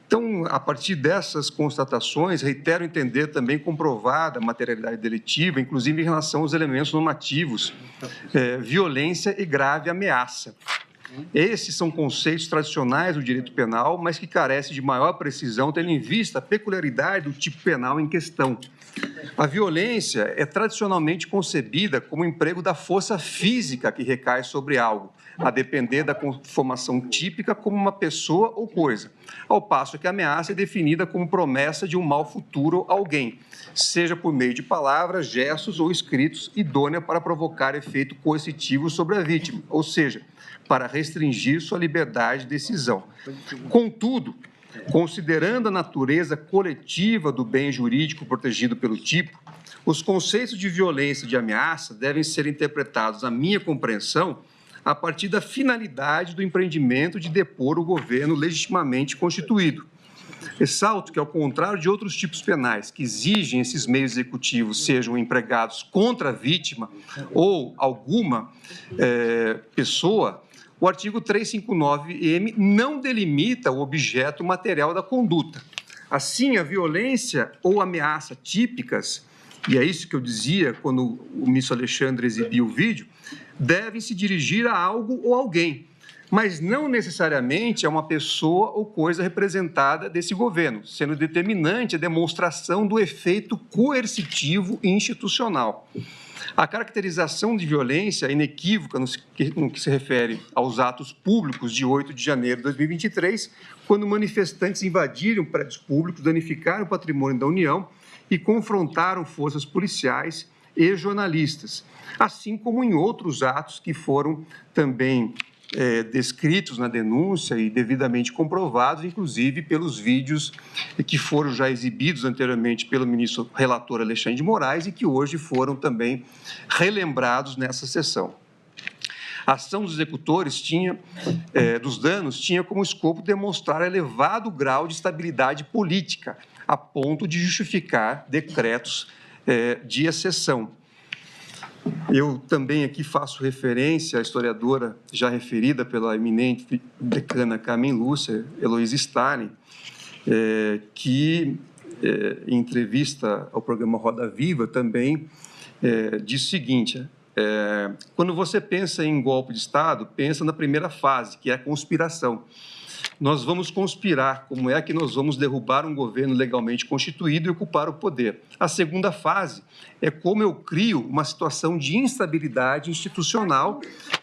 Então, a partir dessas constatações, reitero entender também comprovada a materialidade delitiva, inclusive em relação aos elementos normativos, violência e grave ameaça. Esses são conceitos tradicionais do direito penal, mas que carecem de maior precisão, tendo em vista a peculiaridade do tipo penal em questão. A violência é tradicionalmente concebida como emprego da força física que recai sobre algo, a depender da conformação típica como uma pessoa ou coisa, ao passo que a ameaça é definida como promessa de um mal futuro a alguém, seja por meio de palavras, gestos ou escritos, idônea para provocar efeito coercitivo sobre a vítima, ou seja, para restringir sua liberdade de decisão. Contudo, considerando a natureza coletiva do bem jurídico protegido pelo tipo, os conceitos de violência e de ameaça devem ser interpretados, na minha compreensão, a partir da finalidade do empreendimento de depor o governo legitimamente constituído. Ressalto que, ao contrário de outros tipos penais que exigem esses meios executivos sejam empregados contra a vítima ou alguma pessoa, o artigo 359-M não delimita o objeto material da conduta. Assim, a violência ou ameaça típicas, e é isso que eu dizia quando o ministro Alexandre exibiu o vídeo, devem se dirigir a algo ou alguém, mas não necessariamente a uma pessoa ou coisa representada desse governo, sendo determinante a demonstração do efeito coercitivo e institucional. A caracterização de violência é inequívoca no que se refere aos atos públicos de 8 de janeiro de 2023, quando manifestantes invadiram prédios públicos, danificaram o patrimônio da União e confrontaram forças policiais e jornalistas, assim como em outros atos que foram também descritos na denúncia e devidamente comprovados, inclusive pelos vídeos que foram já exibidos anteriormente pelo ministro relator Alexandre de Moraes e que hoje foram também relembrados nessa sessão. A ação dos executores dos danos tinha como escopo demonstrar elevado grau de estabilidade política, a ponto de justificar decretos de exceção. Eu também aqui faço referência à historiadora já referida pela eminente decana Carmen Lúcia, Heloísa Stalin, que, em entrevista ao programa Roda Viva, também diz o seguinte: quando você pensa em golpe de Estado, pensa na primeira fase, que é a conspiração. Nós vamos conspirar como é que nós vamos derrubar um governo legalmente constituído e ocupar o poder. A segunda fase é como eu crio uma situação de instabilidade institucional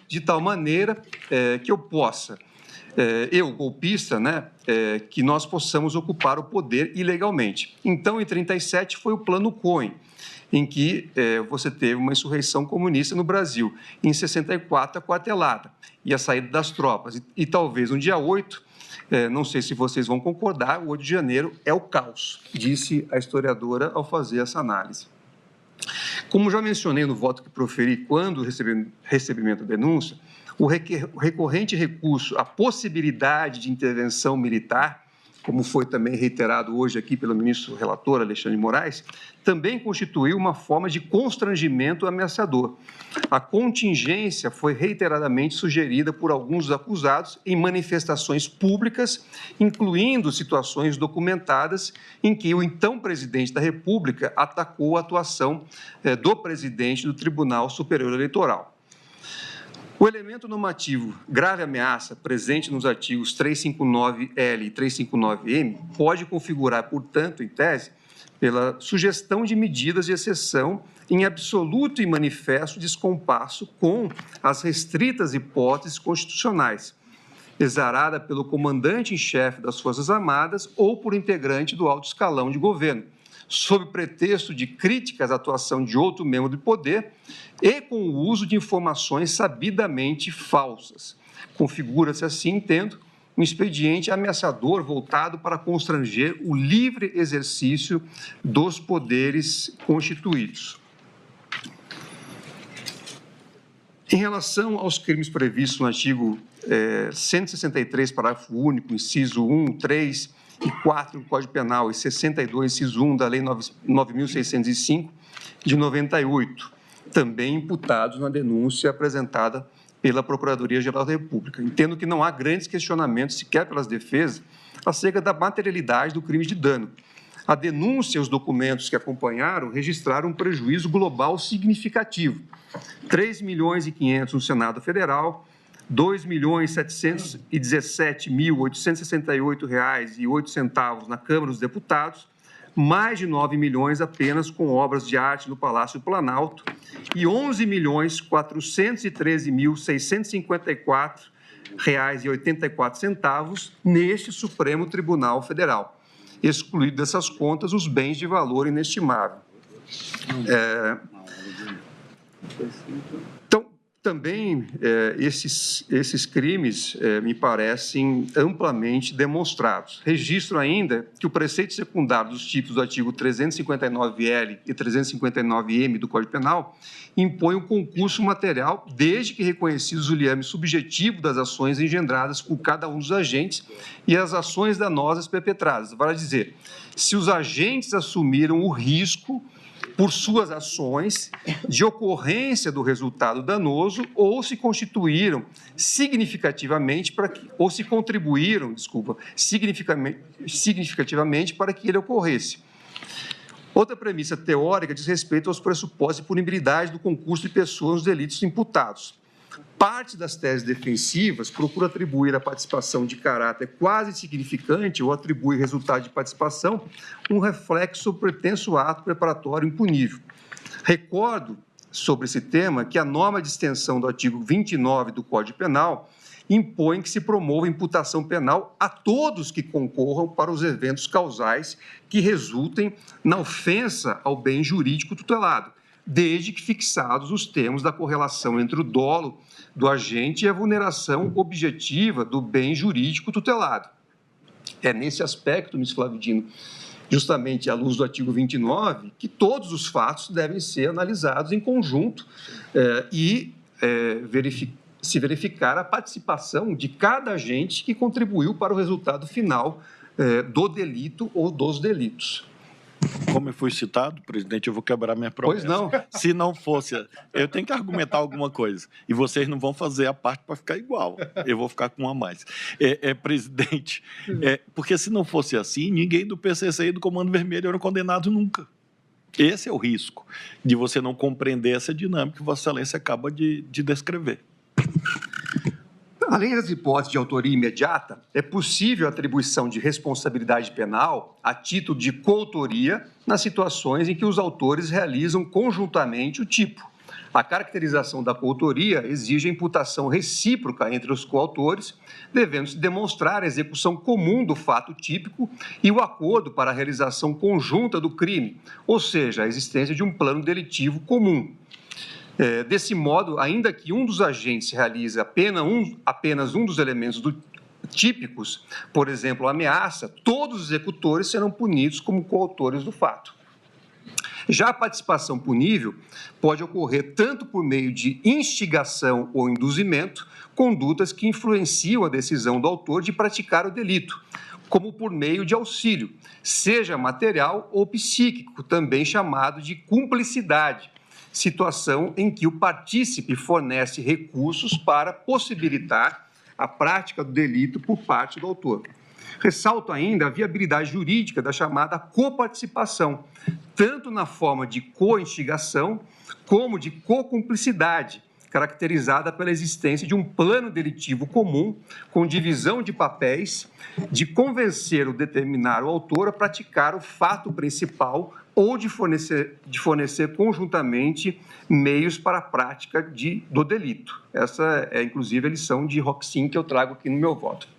de tal maneira que eu possa, eu, golpista, né, que nós possamos ocupar o poder ilegalmente. Então, em 1937, foi o Plano Cohen, em que você teve uma insurreição comunista no Brasil. Em 64, a quartelada e a saída das tropas. E talvez no dia 8, não sei se vocês vão concordar, o 8 de janeiro é o caos, disse a historiadora ao fazer essa análise. Como já mencionei no voto que proferi quando recebimento da denúncia, o recorrente recurso à possibilidade de intervenção militar, como foi também reiterado hoje aqui pelo ministro relator Alexandre de Moraes, também constituiu uma forma de constrangimento ameaçador. A contingência foi reiteradamente sugerida por alguns dos acusados em manifestações públicas, incluindo situações documentadas em que o então presidente da República atacou a atuação do presidente do Tribunal Superior Eleitoral. O elemento normativo grave ameaça, presente nos artigos 359L e 359M, pode configurar, portanto, em tese, pela sugestão de medidas de exceção em absoluto e manifesto descompasso com as restritas hipóteses constitucionais, exarada pelo comandante em chefe das Forças Armadas ou por integrante do alto escalão de governo, sob pretexto de críticas à atuação de outro membro do poder e com o uso de informações sabidamente falsas. Configura-se assim, entendo, um expediente ameaçador voltado para constranger o livre exercício dos poderes constituídos. Em relação aos crimes previstos no artigo 163, parágrafo único, inciso 1, 3 e 4 do Código Penal e 62, inciso 1 da Lei 9.605, de 98, também imputados na denúncia apresentada pela Procuradoria-Geral da República. Entendo que não há grandes questionamentos, sequer pelas defesas, acerca da materialidade do crime de dano. A denúncia e os documentos que acompanharam registraram um prejuízo global significativo. 3.500.000 no Senado Federal, R$ 2.717.868,08 na Câmara dos Deputados, mais de 9 milhões apenas com obras de arte no Palácio do Planalto e R$ 11.413.654,84 neste Supremo Tribunal Federal, excluído dessas contas os bens de valor inestimável. Então, também esses crimes me parecem amplamente demonstrados. Registro ainda que o preceito secundário dos tipos do artigo 359L e 359M do Código Penal impõe o concurso material desde que reconhecidos o liame subjetivo das ações engendradas por cada um dos agentes e as ações danosas perpetradas. Vale dizer, se os agentes assumiram o risco por suas ações de ocorrência do resultado danoso ou se constituíram significativamente para que, ou se contribuíram, significativamente para que ele ocorresse. Outra premissa teórica diz respeito aos pressupostos de punibilidade do concurso de pessoas nos delitos imputados. Parte das teses defensivas procura atribuir à participação de caráter quase insignificante ou atribui resultado de participação um reflexo sobre pretenso ato preparatório impunível. Recordo sobre esse tema que a norma de extensão do artigo 29 do Código Penal impõe que se promova imputação penal a todos que concorram para os eventos causais que resultem na ofensa ao bem jurídico tutelado, desde que fixados os termos da correlação entre o dolo do agente e a vulneração objetiva do bem jurídico tutelado. É nesse aspecto, ministro Flávio Dino, justamente à luz do artigo 29, que todos os fatos devem ser analisados em conjunto e se verificar a participação de cada agente que contribuiu para o resultado final do delito ou dos delitos. Como eu fui citado, presidente, eu vou quebrar minha promessa. Pois não. Se não fosse, eu tenho que argumentar alguma coisa. E vocês não vão fazer a parte para ficar igual. Eu vou ficar com uma a mais. Presidente, porque se não fosse assim, ninguém do PCC e do Comando Vermelho eram condenados nunca. Esse é o risco de você não compreender essa dinâmica que Vossa Excelência acaba de descrever. Além das hipóteses de autoria imediata, é possível a atribuição de responsabilidade penal a título de coautoria nas situações em que os autores realizam conjuntamente o tipo. A caracterização da coautoria exige a imputação recíproca entre os coautores, devendo-se demonstrar a execução comum do fato típico e o acordo para a realização conjunta do crime, ou seja, a existência de um plano delitivo comum. Desse modo, ainda que um dos agentes realize apenas um dos elementos típicos, por exemplo, a ameaça, todos os executores serão punidos como coautores do fato. Já a participação punível pode ocorrer tanto por meio de instigação ou induzimento, condutas que influenciam a decisão do autor de praticar o delito, como por meio de auxílio, seja material ou psíquico, também chamado de cumplicidade, situação em que o partícipe fornece recursos para possibilitar a prática do delito por parte do autor. Ressalto ainda a viabilidade jurídica da chamada coparticipação, tanto na forma de co-instigação como de co-cumplicidade, caracterizada pela existência de um plano delitivo comum, com divisão de papéis, de convencer ou determinar o autor a praticar o fato principal ou de fornecer conjuntamente meios para a prática do delito. Essa é, inclusive, a lição de Roxin que eu trago aqui no meu voto.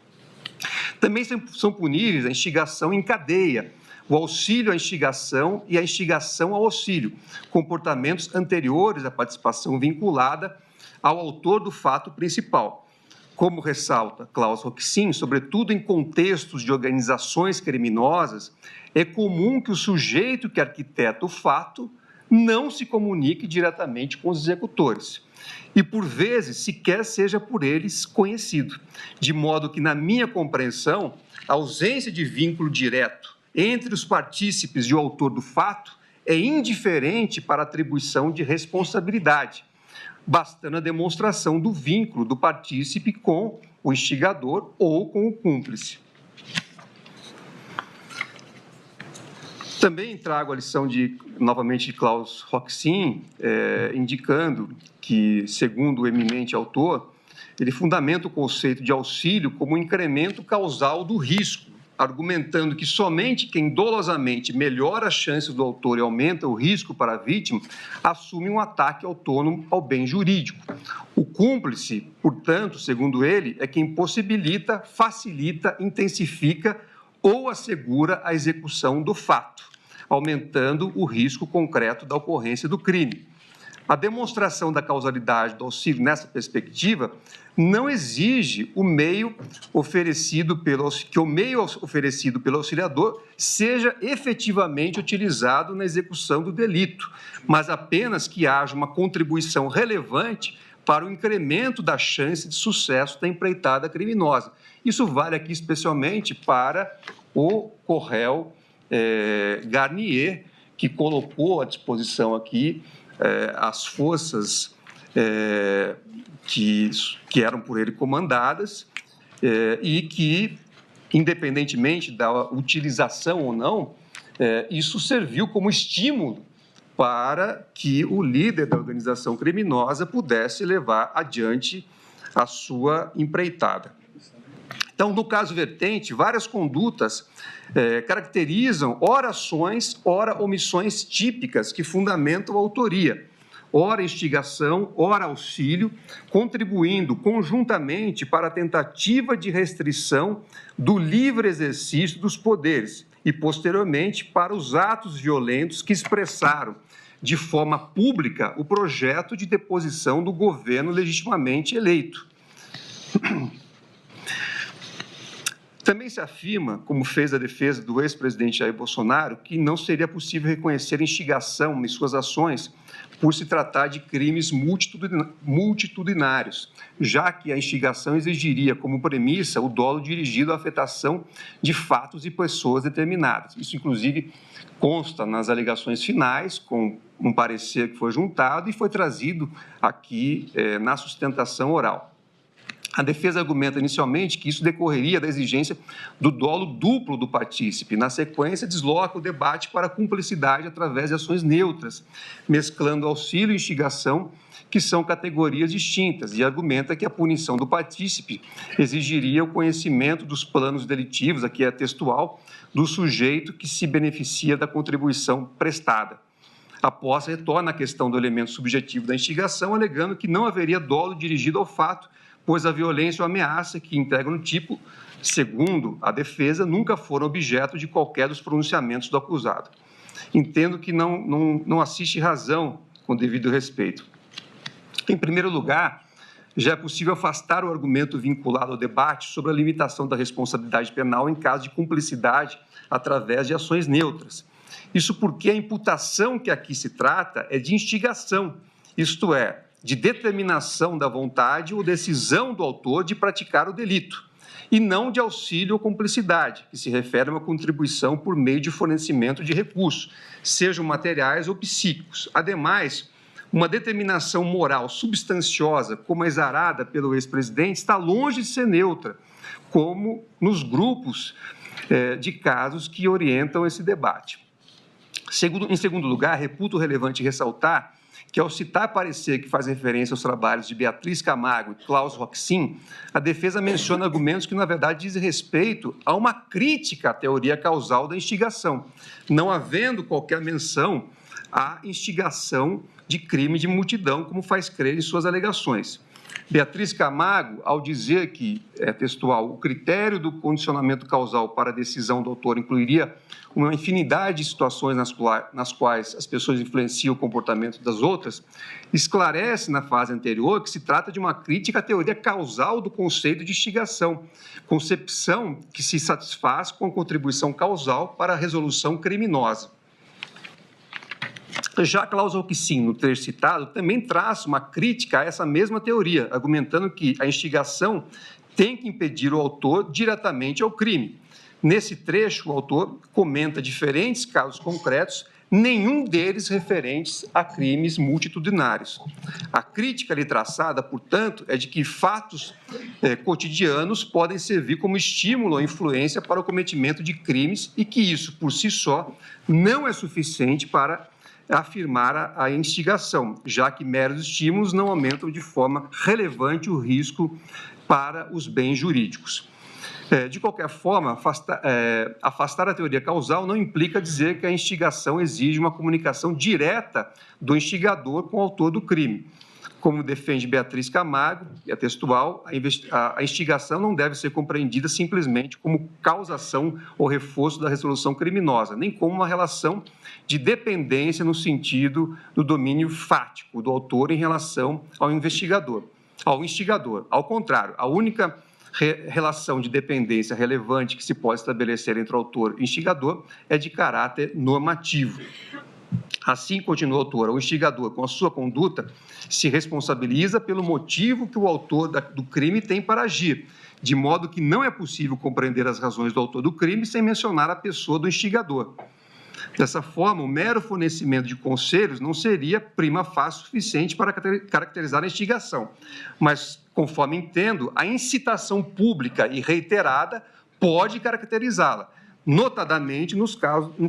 Também são puníveis a instigação em cadeia, o auxílio à instigação e a instigação ao auxílio, comportamentos anteriores à participação vinculada ao autor do fato principal. Como ressalta Klaus Roxin, sobretudo em contextos de organizações criminosas, é comum que o sujeito que arquiteta o fato não se comunique diretamente com os executores e, por vezes, sequer seja por eles conhecido, de modo que, na minha compreensão, a ausência de vínculo direto entre os partícipes e o autor do fato é indiferente para a atribuição de responsabilidade, bastando a demonstração do vínculo do partícipe com o instigador ou com o cúmplice. Também trago a lição novamente de Klaus Roxin, indicando que, segundo o eminente autor, ele fundamenta o conceito de auxílio como um incremento causal do risco, argumentando que somente quem dolosamente melhora as chances do autor e aumenta o risco para a vítima assume um ataque autônomo ao bem jurídico. O cúmplice, portanto, segundo ele, é quem possibilita, facilita, intensifica ou assegura a execução do fato, aumentando o risco concreto da ocorrência do crime. A demonstração da causalidade do auxílio nessa perspectiva não exige o meio oferecido pelo auxiliador seja efetivamente utilizado na execução do delito, mas apenas que haja uma contribuição relevante para o incremento da chance de sucesso da empreitada criminosa. Isso vale aqui especialmente para o Corréu Garnier, que colocou à disposição aqui as forças que eram por ele comandadas e que, independentemente da utilização ou não, isso serviu como estímulo para que o líder da organização criminosa pudesse levar adiante a sua empreitada. Então, no caso vertente, várias condutas caracterizam ora ações, ora omissões típicas que fundamentam a autoria, ora instigação, ora auxílio, contribuindo conjuntamente para a tentativa de restrição do livre exercício dos poderes e, posteriormente, para os atos violentos que expressaram de forma pública o projeto de deposição do governo legitimamente eleito. Também se afirma, como fez a defesa do ex-presidente Jair Bolsonaro, que não seria possível reconhecer instigação em suas ações por se tratar de crimes multitudinários, já que a instigação exigiria como premissa o dolo dirigido à afetação de fatos e pessoas determinadas. Isso, inclusive, consta nas alegações finais, com um parecer que foi juntado e foi trazido aqui na sustentação oral. A defesa argumenta inicialmente que isso decorreria da exigência do dolo duplo do partícipe. Na sequência, desloca o debate para a cumplicidade através de ações neutras, mesclando auxílio e instigação, que são categorias distintas, e argumenta que a punição do partícipe exigiria o conhecimento dos planos delitivos, aqui é textual, do sujeito que se beneficia da contribuição prestada. A posse retorna à questão do elemento subjetivo da instigação, alegando que não haveria dolo dirigido ao fato, pois a violência ou ameaça que integram o tipo, segundo a defesa, nunca foram objeto de qualquer dos pronunciamentos do acusado. Entendo que não assiste razão com devido respeito. Em primeiro lugar, já é possível afastar o argumento vinculado ao debate sobre a limitação da responsabilidade penal em caso de cumplicidade através de ações neutras. Isso porque a imputação que aqui se trata é de instigação, isto é, de determinação da vontade ou decisão do autor de praticar o delito, e não de auxílio ou cumplicidade, que se refere a uma contribuição por meio de fornecimento de recursos, sejam materiais ou psíquicos. Ademais, uma determinação moral substanciosa, como a exarada pelo ex-presidente, está longe de ser neutra, como nos grupos de casos que orientam esse debate. Em segundo lugar, reputo relevante ressaltar que, ao citar parecer que faz referência aos trabalhos de Beatriz Camargo e Klaus Roxin, a defesa menciona argumentos que, na verdade, dizem respeito a uma crítica à teoria causal da instigação, não havendo qualquer menção à instigação de crime de multidão, como faz crer em suas alegações. Beatriz Camargo, ao dizer que, textual, o critério do condicionamento causal para a decisão do autor incluiria uma infinidade de situações nas quais as pessoas influenciam o comportamento das outras, esclarece na fase anterior que se trata de uma crítica à teoria causal do conceito de instigação, concepção que se satisfaz com a contribuição causal para a resolução criminosa. Já Klaus Roxin, no trecho citado, também traz uma crítica a essa mesma teoria, argumentando que a instigação tem que impedir o autor diretamente ao crime. Nesse trecho, o autor comenta diferentes casos concretos, nenhum deles referentes a crimes multitudinários. A crítica ali traçada, portanto, é de que fatos cotidianos podem servir como estímulo ou influência para o cometimento de crimes e que isso, por si só, não é suficiente para afirmar a instigação, já que meros estímulos não aumentam de forma relevante o risco para os bens jurídicos. De qualquer forma, afastar a teoria causal não implica dizer que a instigação exige uma comunicação direta do instigador com o autor do crime. Como defende Beatriz Camargo, e a textual, a instigação não deve ser compreendida simplesmente como causação ou reforço da resolução criminosa, nem como uma relação de dependência no sentido do domínio fático do autor em relação ao instigador. Ao contrário, a única relação de dependência relevante que se pode estabelecer entre o autor e o instigador é de caráter normativo. Assim, continua o autor, o instigador, com a sua conduta, se responsabiliza pelo motivo que o autor do crime tem para agir, de modo que não é possível compreender as razões do autor do crime sem mencionar a pessoa do instigador. Dessa forma, o mero fornecimento de conselhos não seria prima facie suficiente para caracterizar a instigação, mas, conforme entendo, a incitação pública e reiterada pode caracterizá-la, notadamente no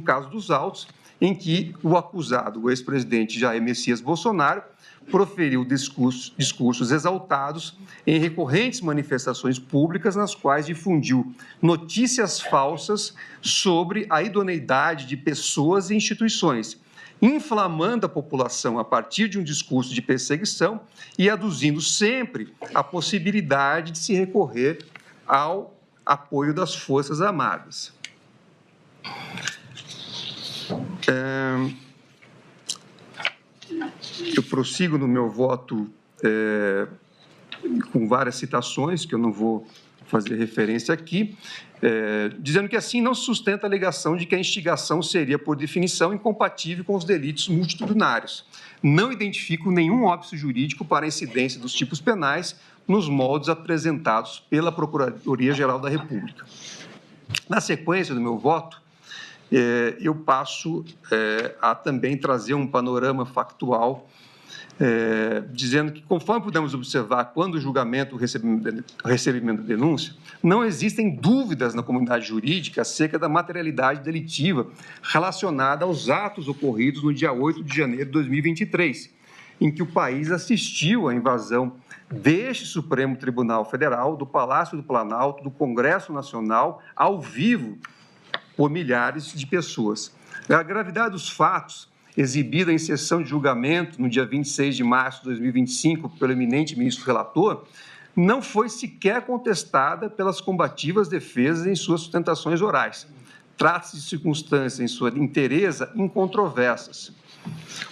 caso dos autos, em que o acusado, o ex-presidente Jair Messias Bolsonaro, proferiu discursos exaltados em recorrentes manifestações públicas nas quais difundiu notícias falsas sobre a idoneidade de pessoas e instituições, inflamando a população a partir de um discurso de perseguição e aduzindo sempre a possibilidade de se recorrer ao apoio das Forças Armadas. Eu prossigo no meu voto com várias citações, que eu não vou fazer referência aqui, dizendo que assim não se sustenta a alegação de que a instigação seria, por definição, incompatível com os delitos multitudinários. Não identifico nenhum óbice jurídico para a incidência dos tipos penais nos moldes apresentados pela Procuradoria-Geral da República. Na sequência do meu voto, eu passo a também trazer um panorama factual dizendo que, conforme pudemos observar, quando o julgamento, o recebimento da denúncia, não existem dúvidas na comunidade jurídica acerca da materialidade delitiva relacionada aos atos ocorridos no dia 8 de janeiro de 2023, em que o país assistiu à invasão deste Supremo Tribunal Federal, do Palácio do Planalto, do Congresso Nacional, ao vivo, por milhares de pessoas. A gravidade dos fatos, exibida em sessão de julgamento no dia 26 de março de 2025 pelo eminente ministro relator, não foi sequer contestada pelas combativas defesas em suas sustentações orais. Trata-se de circunstâncias, em sua inteireza, incontroversas.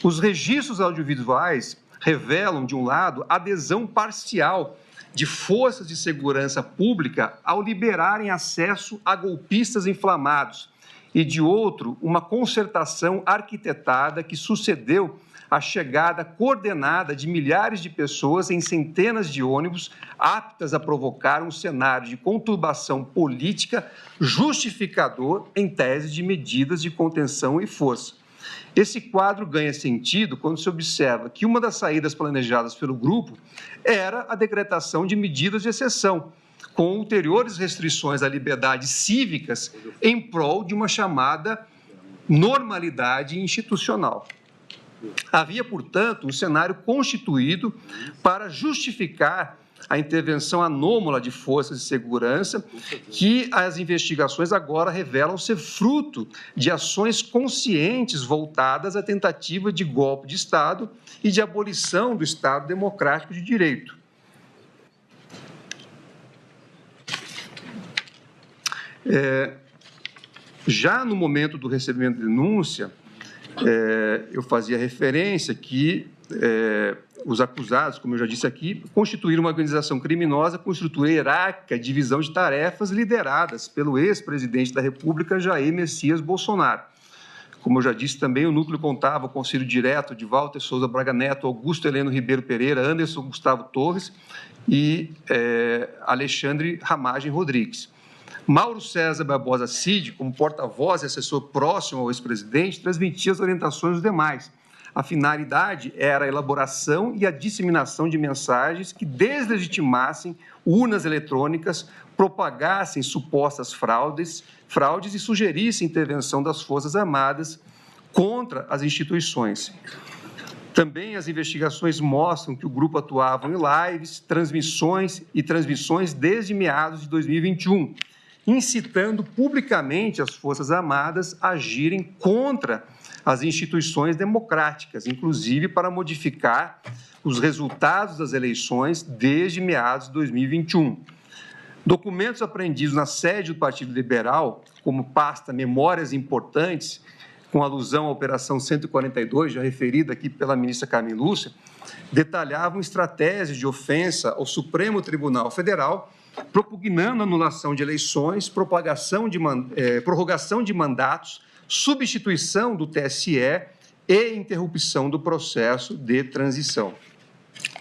Os registros audiovisuais revelam, de um lado, adesão parcial de forças de segurança pública ao liberarem acesso a golpistas inflamados, e, de outro, uma concertação arquitetada que sucedeu à chegada coordenada de milhares de pessoas em centenas de ônibus aptas a provocar um cenário de conturbação política justificador em tese de medidas de contenção e força. Esse quadro ganha sentido quando se observa que uma das saídas planejadas pelo grupo era a decretação de medidas de exceção, com ulteriores restrições a liberdades cívicas em prol de uma chamada normalidade institucional. Havia, portanto, um cenário constituído para justificar a intervenção anômala de forças de segurança, que as investigações agora revelam ser fruto de ações conscientes voltadas à tentativa de golpe de Estado e de abolição do Estado democrático de direito. Já no momento do recebimento de denúncia, eu fazia referência que os acusados, como eu já disse aqui, constituíram uma organização criminosa com estrutura hierárquica e divisão de tarefas lideradas pelo ex-presidente da República, Jair Messias Bolsonaro. Como eu já disse também, o núcleo contava com o auxílio direto de Walter Souza Braga Neto, Augusto Heleno Ribeiro Pereira, Anderson Gustavo Torres e Alexandre Ramagem Rodrigues. Mauro César Barbosa Cid, como porta-voz e assessor próximo ao ex-presidente, transmitia as orientações dos demais. A finalidade era a elaboração e a disseminação de mensagens que deslegitimassem urnas eletrônicas, propagassem supostas fraudes e sugerissem intervenção das Forças Armadas contra as instituições. Também as investigações mostram que o grupo atuava em lives, transmissões desde meados de 2021, incitando publicamente as Forças Armadas a agirem contra as instituições democráticas, inclusive para modificar os resultados das eleições desde meados de 2021. Documentos apreendidos na sede do Partido Liberal, como pasta Memórias Importantes, com alusão à Operação 142, já referida aqui pela ministra Carmen Lúcia, detalhavam estratégias de ofensa ao Supremo Tribunal Federal, propugnando anulação de eleições, prorrogação de mandatos, substituição do TSE e interrupção do processo de transição.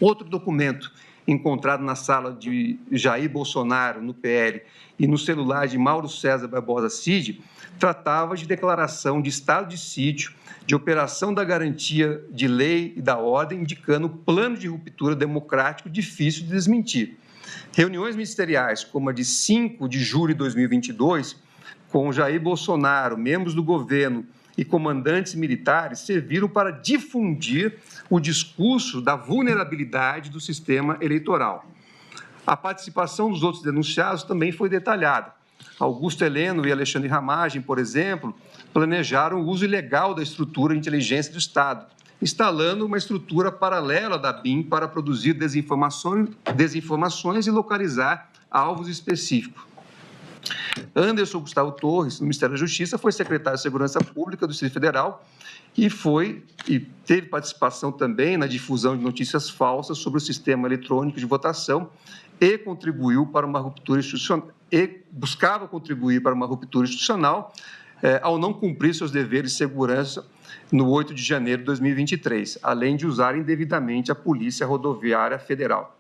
Outro documento encontrado na sala de Jair Bolsonaro, no PL, e no celular de Mauro César Barbosa Cid, tratava de declaração de estado de sítio, de operação da garantia de lei e da ordem, indicando plano de ruptura democrático difícil de desmentir. Reuniões ministeriais, como a de 5 de julho de 2022, com Jair Bolsonaro, membros do governo e comandantes militares, serviram para difundir o discurso da vulnerabilidade do sistema eleitoral. A participação dos outros denunciados também foi detalhada. Augusto Heleno e Alexandre Ramagem, por exemplo, planejaram o uso ilegal da estrutura de inteligência do Estado, instalando uma estrutura paralela da BIM para produzir desinformações e localizar alvos específicos. Anderson Gustavo Torres, no Ministério da Justiça, foi secretário de Segurança Pública do Distrito Federal e teve participação também na difusão de notícias falsas sobre o sistema eletrônico de votação e contribuiu para uma ruptura institucional, buscava contribuir para uma ruptura institucional ao não cumprir seus deveres de segurança no 8 de janeiro de 2023, além de usar indevidamente a Polícia Rodoviária Federal.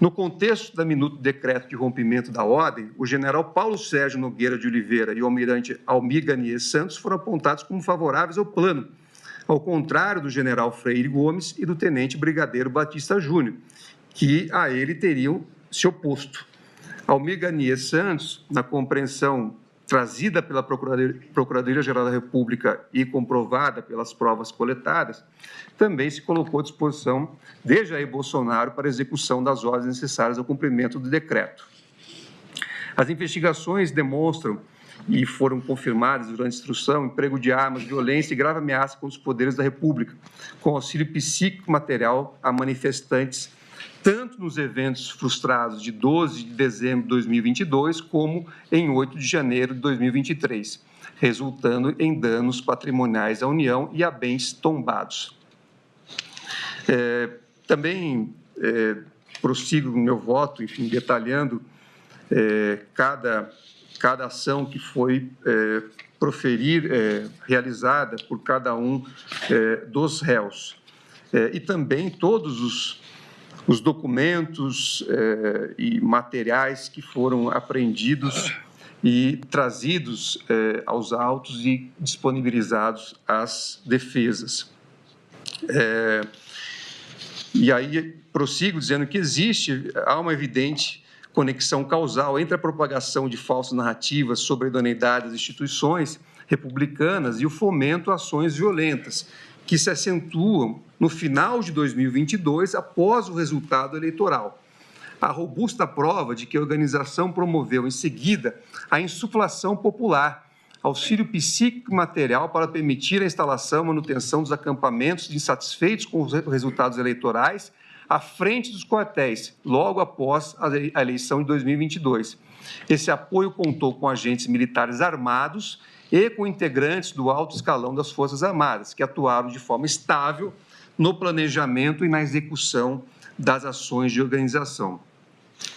No contexto da minuta do decreto de rompimento da ordem, o general Paulo Sérgio Nogueira de Oliveira e o almirante Almir Garnier Santos foram apontados como favoráveis ao plano, ao contrário do general Freire Gomes e do tenente brigadeiro Batista Júnior, que a ele teriam se oposto. Almir Garnier Santos, na compreensão trazida pela Procuradoria-Geral da República e comprovada pelas provas coletadas, também se colocou à disposição de Jair Bolsonaro para a execução das ordens necessárias ao cumprimento do decreto. As investigações demonstram, e foram confirmadas durante a instrução, emprego de armas, violência e grave ameaça contra os poderes da República, com auxílio psíquico material a manifestantes, tanto nos eventos frustrados de 12 de dezembro de 2022, como em 8 de janeiro de 2023, resultando em danos patrimoniais à União e a bens tombados. Também prossigo no meu voto, enfim, detalhando cada ação que foi realizada por cada um dos réus. E também todos os documentos e materiais que foram apreendidos e trazidos aos autos e disponibilizados às defesas. E aí prossigo dizendo que há uma evidente conexão causal entre a propagação de falsas narrativas sobre a idoneidade das instituições republicanas e o fomento a ações violentas, que se acentuam no final de 2022, após o resultado eleitoral. A robusta prova de que a organização promoveu, em seguida, a insuflação popular, auxílio psíquico e material para permitir a instalação e manutenção dos acampamentos de insatisfeitos com os resultados eleitorais à frente dos quartéis, logo após a eleição de 2022. Esse apoio contou com agentes militares armados e com integrantes do alto escalão das Forças Armadas, que atuaram de forma estável no planejamento e na execução das ações de organização.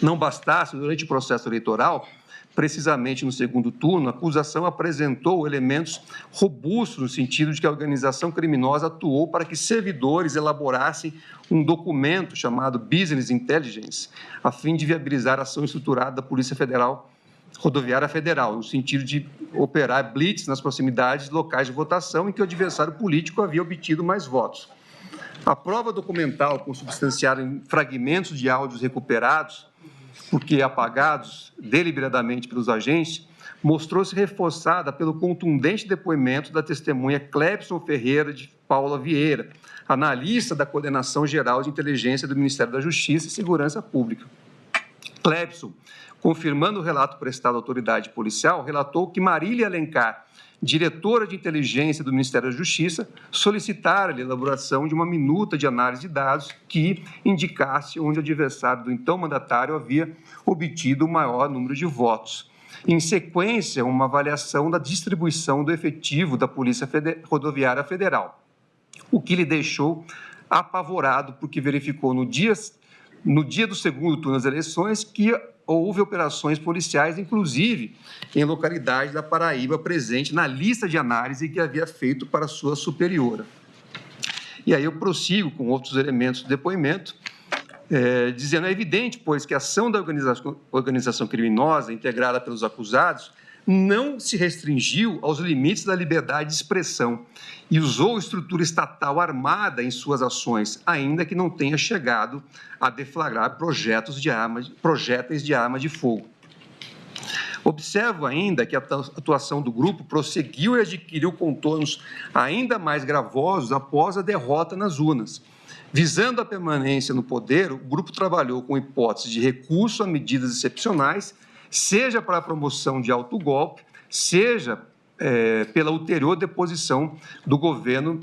Não bastasse, durante o processo eleitoral, precisamente no segundo turno, a acusação apresentou elementos robustos no sentido de que a organização criminosa atuou para que servidores elaborassem um documento chamado Business Intelligence, a fim de viabilizar a ação estruturada da Polícia Rodoviária Federal, no sentido de operar blitz nas proximidades de locais de votação em que o adversário político havia obtido mais votos. A prova documental, consubstanciada em fragmentos de áudios recuperados, porque apagados deliberadamente pelos agentes, mostrou-se reforçada pelo contundente depoimento da testemunha Clebson Ferreira de Paula Vieira, analista da Coordenação Geral de Inteligência do Ministério da Justiça e Segurança Pública. Clebson, confirmando o relato prestado à autoridade policial, relatou que Marília Alencar, diretora de inteligência do Ministério da Justiça, solicitara a elaboração de uma minuta de análise de dados que indicasse onde o adversário do então mandatário havia obtido o maior número de votos. Em sequência, uma avaliação da distribuição do efetivo da Polícia Rodoviária Federal, o que lhe deixou apavorado, porque verificou no dia do segundo turno das eleições que houve operações policiais, inclusive em localidades da Paraíba, presente na lista de análise que havia feito para sua superiora. E aí eu prossigo com outros elementos do depoimento, dizendo, é evidente, pois, que a ação da organização criminosa integrada pelos acusados não se restringiu aos limites da liberdade de expressão e usou estrutura estatal armada em suas ações, ainda que não tenha chegado a deflagrar projéteis de arma de fogo. Observo ainda que a atuação do grupo prosseguiu e adquiriu contornos ainda mais gravosos após a derrota nas urnas. Visando a permanência no poder, o grupo trabalhou com hipótese de recurso a medidas excepcionais, seja para a promoção de autogolpe, seja pela ulterior deposição do governo,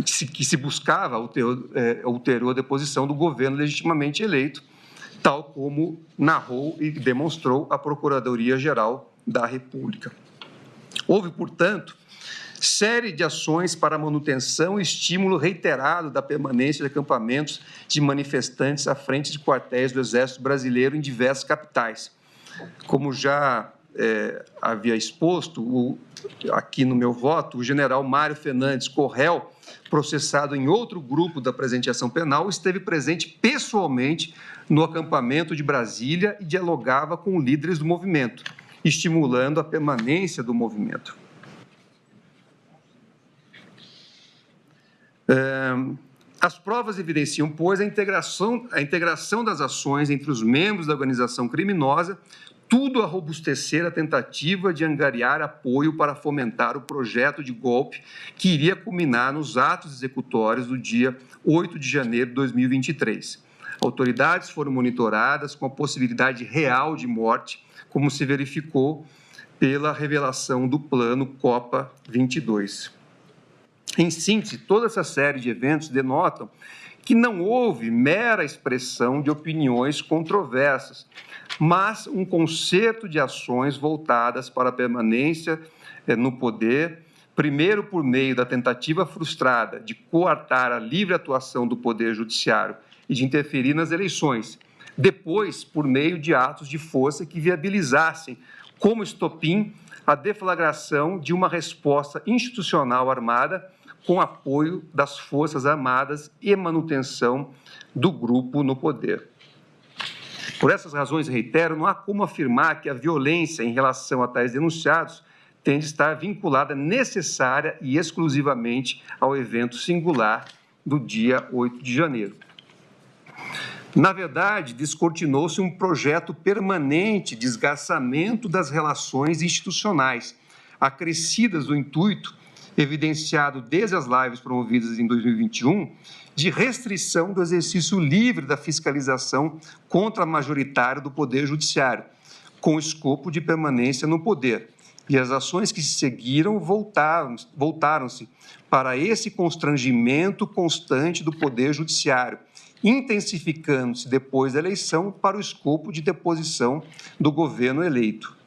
que se buscava a ulterior deposição do governo legitimamente eleito, tal como narrou e demonstrou a Procuradoria-Geral da República. Houve, portanto, série de ações para manutenção e estímulo reiterado da permanência de acampamentos de manifestantes à frente de quartéis do Exército Brasileiro em diversas capitais. Como já havia exposto aqui no meu voto, o general Mário Fernandes Correl, processado em outro grupo da presente ação penal, esteve presente pessoalmente no acampamento de Brasília e dialogava com líderes do movimento, estimulando a permanência do movimento. As provas evidenciam, pois, a integração das ações entre os membros da organização criminosa, tudo a robustecer a tentativa de angariar apoio para fomentar o projeto de golpe que iria culminar nos atos executórios do dia 8 de janeiro de 2023. Autoridades foram monitoradas com a possibilidade real de morte, como se verificou pela revelação do plano Copa 22. Em síntese, toda essa série de eventos denotam que não houve mera expressão de opiniões controversas, mas um concerto de ações voltadas para a permanência no poder, primeiro por meio da tentativa frustrada de coartar a livre atuação do Poder Judiciário e de interferir nas eleições, depois por meio de atos de força que viabilizassem, como estopim, a deflagração de uma resposta institucional armada com apoio das Forças Armadas e manutenção do grupo no poder. Por essas razões, reitero, não há como afirmar que a violência em relação a tais denunciados tem de estar vinculada necessária e exclusivamente ao evento singular do dia 8 de janeiro. Na verdade, descortinou-se um projeto permanente de esgarçamento das relações institucionais, acrescidas do intuito, evidenciado desde as lives promovidas em 2021, de restrição do exercício livre da fiscalização contra-majoritária do Poder Judiciário, com o escopo de permanência no poder. E as ações que se seguiram voltaram-se para esse constrangimento constante do Poder Judiciário, intensificando-se depois da eleição para o escopo de deposição do governo eleito.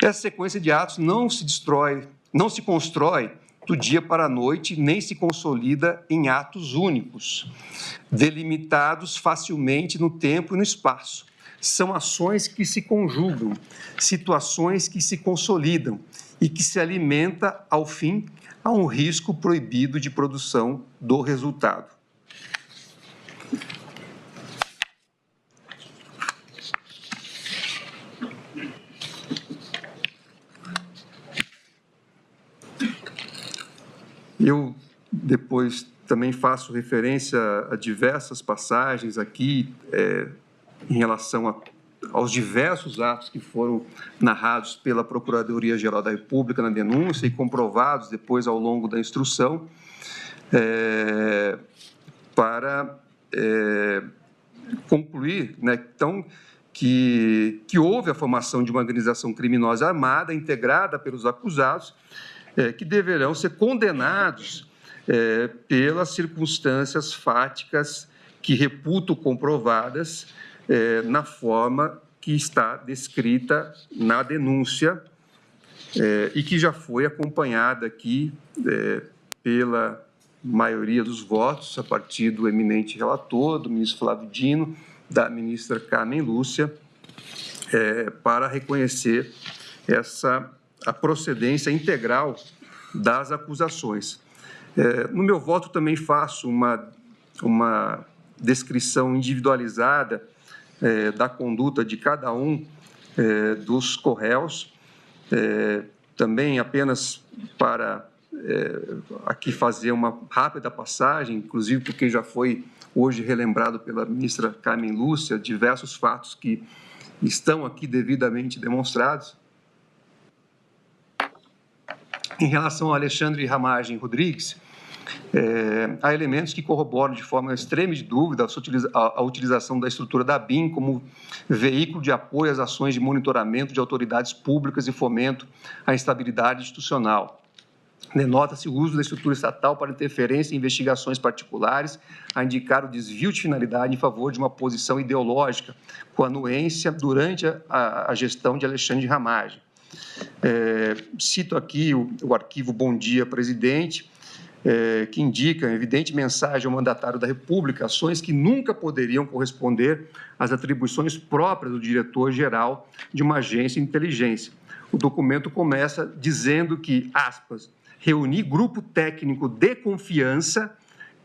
Essa sequência de atos não se constrói do dia para a noite, nem se consolida em atos únicos, delimitados facilmente no tempo e no espaço. São ações que se conjugam, situações que se consolidam e que se alimenta, ao fim, a um risco proibido de produção do resultado. Eu depois também faço referência a diversas passagens aqui em relação aos diversos atos que foram narrados pela Procuradoria-Geral da República na denúncia e comprovados depois ao longo da instrução, para concluir, né, então, que houve a formação de uma organização criminosa armada integrada pelos acusados, que deverão ser condenados pelas circunstâncias fáticas que reputo comprovadas na forma que está descrita na denúncia e que já foi acompanhada aqui pela maioria dos votos, a partir do eminente relator, do ministro Flávio Dino, da ministra Carmen Lúcia, para reconhecer a procedência integral das acusações. No meu voto também faço uma descrição individualizada da conduta de cada um dos corréus, também apenas para aqui fazer uma rápida passagem, inclusive porque já foi hoje relembrado pela ministra Carmen Lúcia, diversos fatos que estão aqui devidamente demonstrados. Em relação a Alexandre Ramagem Rodrigues, há elementos que corroboram de forma extrema de dúvida a utilização da estrutura da ABIN como veículo de apoio às ações de monitoramento de autoridades públicas e fomento à instabilidade institucional. Denota-se o uso da estrutura estatal para interferência em investigações particulares, a indicar o desvio de finalidade em favor de uma posição ideológica, com anuência durante a gestão de Alexandre Ramagem. Cito aqui o arquivo Bom Dia, Presidente, que indica, evidente mensagem ao mandatário da República, ações que nunca poderiam corresponder às atribuições próprias do diretor-geral de uma agência de inteligência. O documento começa dizendo que, aspas, reunir grupo técnico de confiança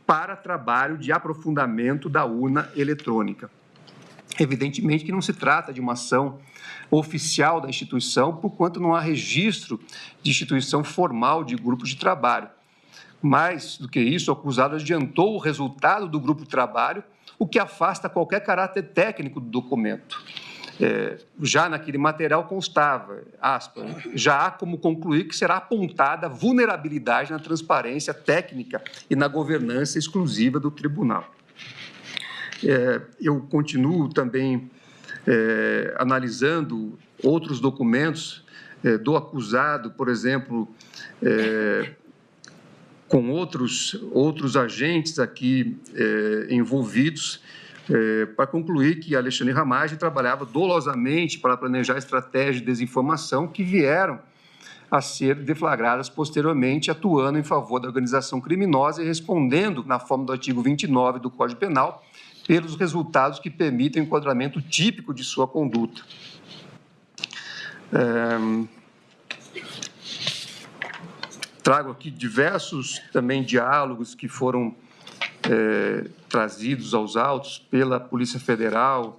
para trabalho de aprofundamento da urna eletrônica. Evidentemente que não se trata de uma ação oficial da instituição, porquanto não há registro de instituição formal de grupos de trabalho. Mais do que isso, o acusado adiantou o resultado do grupo de trabalho, o que afasta qualquer caráter técnico do documento. Já naquele material constava, aspas, já há como concluir que será apontada vulnerabilidade na transparência técnica e na governança exclusiva do tribunal. Eu continuo também analisando outros documentos do acusado, por exemplo, com outros agentes aqui envolvidos, para concluir que Alexandre Ramagem trabalhava dolosamente para planejar estratégias de desinformação que vieram a ser deflagradas posteriormente, atuando em favor da organização criminosa e respondendo, na forma do artigo 29 do Código Penal, pelos resultados que permitem o enquadramento típico de sua conduta. Trago aqui diversos também diálogos que foram trazidos aos autos pela Polícia Federal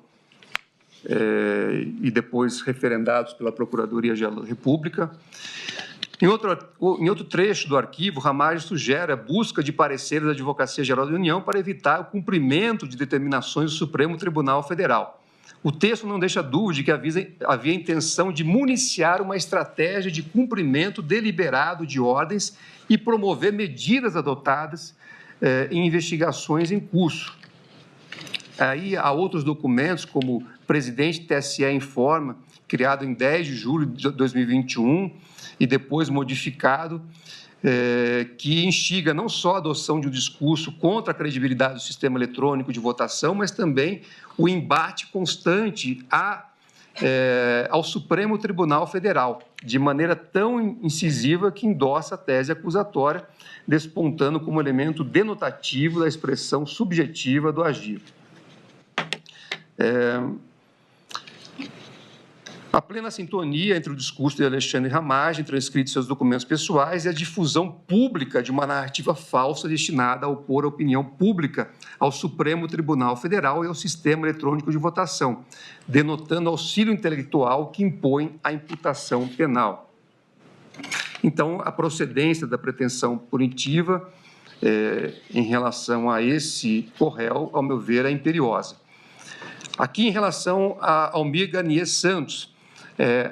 e depois referendados pela Procuradoria-Geral da República. Em outro trecho do arquivo, Ramagem sugere a busca de pareceres da Advocacia-Geral da União para evitar o cumprimento de determinações do Supremo Tribunal Federal. O texto não deixa dúvida de que havia intenção de municiar uma estratégia de cumprimento deliberado de ordens e promover medidas adotadas em investigações em curso. Aí há outros documentos, como o presidente TSE informa, criado em 10 de julho de 2021 e depois modificado, que instiga não só a adoção de um discurso contra a credibilidade do sistema eletrônico de votação, mas também o embate constante ao Supremo Tribunal Federal, de maneira tão incisiva que endossa a tese acusatória, despontando como elemento denotativo da expressão subjetiva do agir. A plena sintonia entre o discurso de Alexandre Ramagem, transcrito em seus documentos pessoais, e a difusão pública de uma narrativa falsa destinada a opor a opinião pública ao Supremo Tribunal Federal e ao sistema eletrônico de votação, denotando auxílio intelectual que impõe a imputação penal. Então, a procedência da pretensão punitiva em relação a esse corréu, ao meu ver, é imperiosa. Aqui, em relação a Almir Garnier Santos,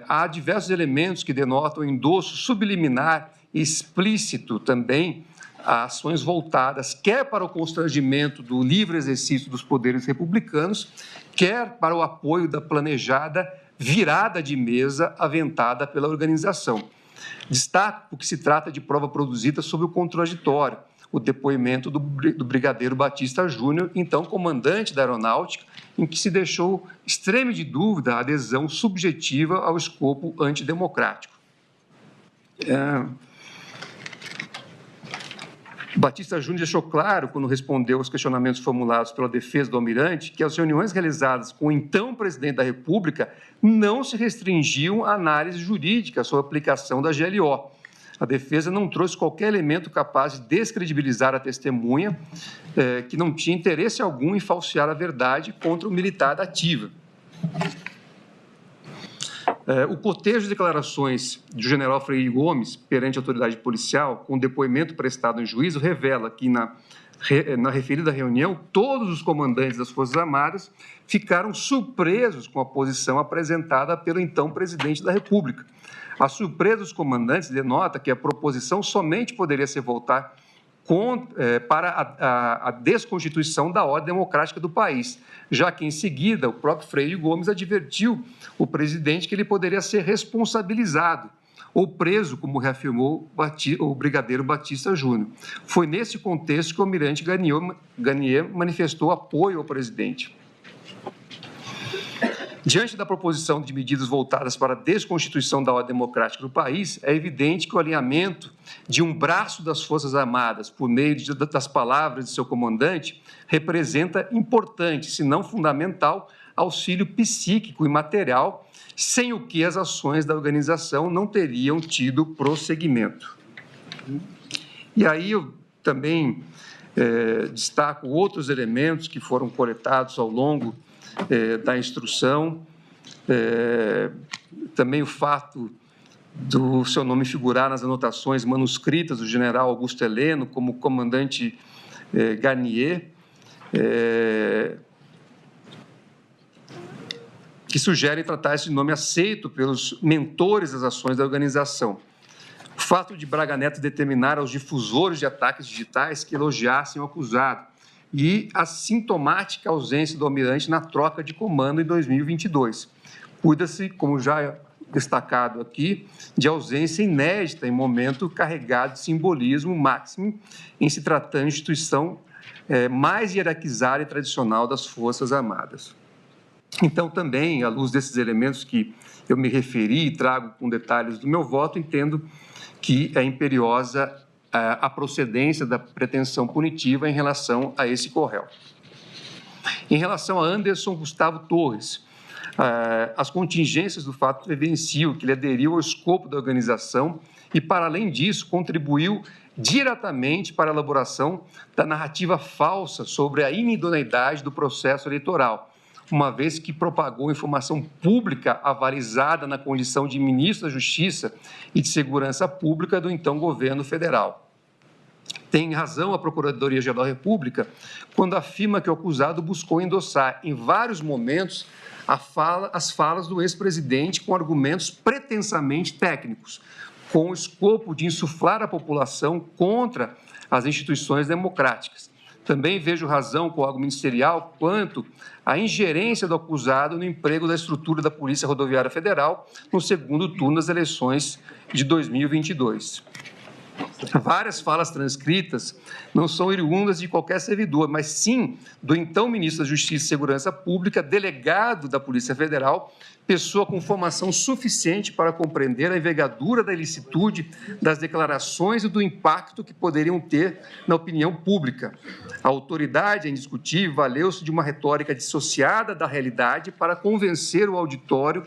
há diversos elementos que denotam endosso subliminar e explícito também a ações voltadas quer para o constrangimento do livre exercício dos poderes republicanos, quer para o apoio da planejada virada de mesa aventada pela organização. Destaco que se trata de prova produzida sob o contraditório, o depoimento do brigadeiro Batista Júnior, então comandante da Aeronáutica, em que se deixou extrema de dúvida a adesão subjetiva ao escopo antidemocrático. Batista Júnior deixou claro, quando respondeu aos questionamentos formulados pela defesa do almirante, que as reuniões realizadas com o então presidente da República não se restringiam à análise jurídica sobre a aplicação da GLO. A defesa não trouxe qualquer elemento capaz de descredibilizar a testemunha, que não tinha interesse algum em falsear a verdade contra o militar da ativa. O cotejo de declarações do general Freire Gomes perante a autoridade policial, com depoimento prestado em juízo, revela que na referida reunião, todos os comandantes das Forças Armadas ficaram surpresos com a posição apresentada pelo então presidente da República. A surpresa dos comandantes denota que a proposição somente poderia ser voltar para a desconstituição da ordem democrática do país, já que, em seguida, o próprio Freire Gomes advertiu o presidente que ele poderia ser responsabilizado ou preso, como reafirmou o brigadeiro Batista Júnior. Foi nesse contexto que o almirante Garnier manifestou apoio ao presidente. Diante da proposição de medidas voltadas para a desconstituição da ordem democrática do país, é evidente que o alinhamento de um braço das Forças Armadas por meio das palavras de seu comandante representa importante, se não fundamental, auxílio psíquico e material, sem o que as ações da organização não teriam tido prosseguimento. E aí eu também destaco outros elementos que foram coletados ao longo da instrução, também o fato do seu nome figurar nas anotações manuscritas do general Augusto Heleno como comandante Garnier, que sugerem tratar-se de nome aceito pelos mentores das ações da organização. O fato de Braga Neto determinar aos difusores de ataques digitais que elogiassem o acusado e a sintomática ausência do almirante na troca de comando em 2022. Cuida-se, como já destacado aqui, de ausência inédita em momento carregado de simbolismo máximo em se tratando de instituição mais hierarquizada e tradicional das Forças Armadas. Então, também, à luz desses elementos que eu me referi e trago com detalhes do meu voto, entendo que é imperiosa a procedência da pretensão punitiva em relação a esse co-réu. Em relação a Anderson Gustavo Torres, as contingências do fato evidenciam que ele aderiu ao escopo da organização e, para além disso, contribuiu diretamente para a elaboração da narrativa falsa sobre a inidoneidade do processo eleitoral, uma vez que propagou informação pública avalizada na condição de ministro da Justiça e de Segurança Pública do então governo federal. Tem razão a Procuradoria-Geral da República quando afirma que o acusado buscou endossar, em vários momentos, as falas do ex-presidente com argumentos pretensamente técnicos, com o escopo de insuflar a população contra as instituições democráticas. Também vejo razão com o órgão ministerial quanto à ingerência do acusado no emprego da estrutura da Polícia Rodoviária Federal no segundo turno das eleições de 2022. Várias falas transcritas não são oriundas de qualquer servidor, mas sim do então ministro da Justiça e Segurança Pública, delegado da Polícia Federal, pessoa com formação suficiente para compreender a envergadura da ilicitude das declarações e do impacto que poderiam ter na opinião pública. A autoridade, é indiscutível, valeu-se de uma retórica dissociada da realidade para convencer o auditório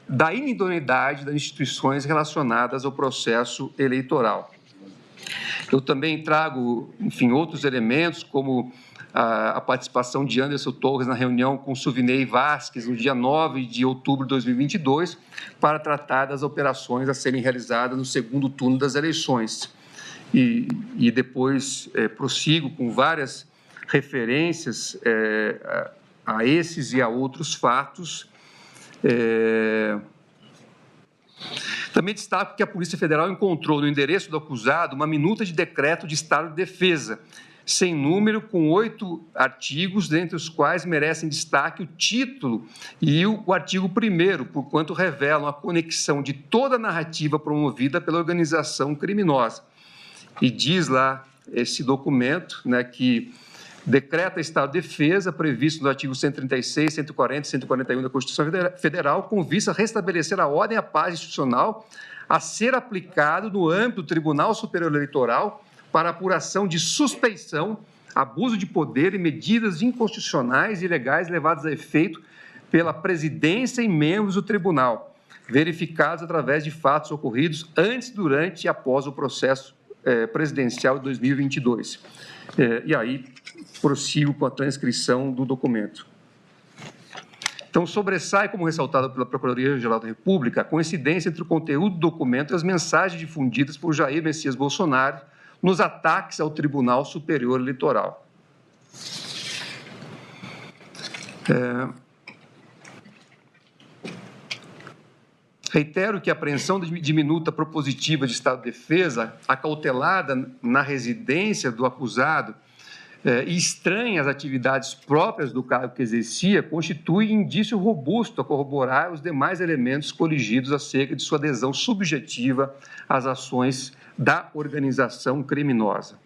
da inidoneidade das instituições relacionadas ao processo eleitoral. Eu também trago, enfim, outros elementos, como a participação de Anderson Torres na reunião com Suvinei Vasquez, no dia 9 de outubro de 2022, para tratar das operações a serem realizadas no segundo turno das eleições. E depois prossigo com várias referências a esses e a outros fatos. Também destaco que a Polícia Federal encontrou no endereço do acusado uma minuta de decreto de estado de defesa, sem número, com 8 artigos, dentre os quais merecem destaque o título e o artigo 1º, porquanto revelam a conexão de toda a narrativa promovida pela organização criminosa. E diz lá esse documento, né, que decreta estado de defesa previsto no artigo 136, 140 e 141 da Constituição Federal, com vista a restabelecer a ordem e a paz institucional a ser aplicado no âmbito do Tribunal Superior Eleitoral para apuração de suspeição, abuso de poder e medidas inconstitucionais e ilegais levadas a efeito pela presidência e membros do tribunal, verificados através de fatos ocorridos antes, durante e após o processo presidencial de 2022. E aí, prossigo com a transcrição do documento. Então, sobressai, como ressaltado pela Procuradoria-Geral da República, a coincidência entre o conteúdo do documento e as mensagens difundidas por Jair Messias Bolsonaro nos ataques ao Tribunal Superior Eleitoral. Reitero que a apreensão de minuta propositiva de estado de defesa, acautelada na residência do acusado e estranha às atividades próprias do cargo que exercia, constitui indício robusto a corroborar os demais elementos coligidos acerca de sua adesão subjetiva às ações da organização criminosa.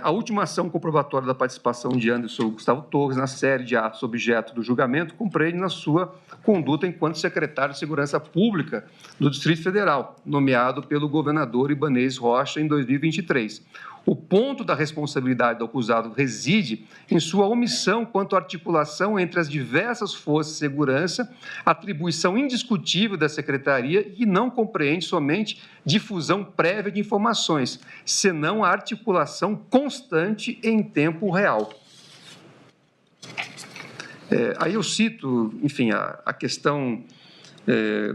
A última ação comprobatória da participação de Anderson Gustavo Torres na série de atos objeto do julgamento compreende na sua conduta enquanto secretário de Segurança Pública do Distrito Federal, nomeado pelo governador Ibanez Rocha em 2023. O ponto da responsabilidade do acusado reside em sua omissão quanto à articulação entre as diversas forças de segurança, atribuição indiscutível da Secretaria e não compreende somente difusão prévia de informações, senão a articulação constante em tempo real. Aí eu cito, enfim, a questão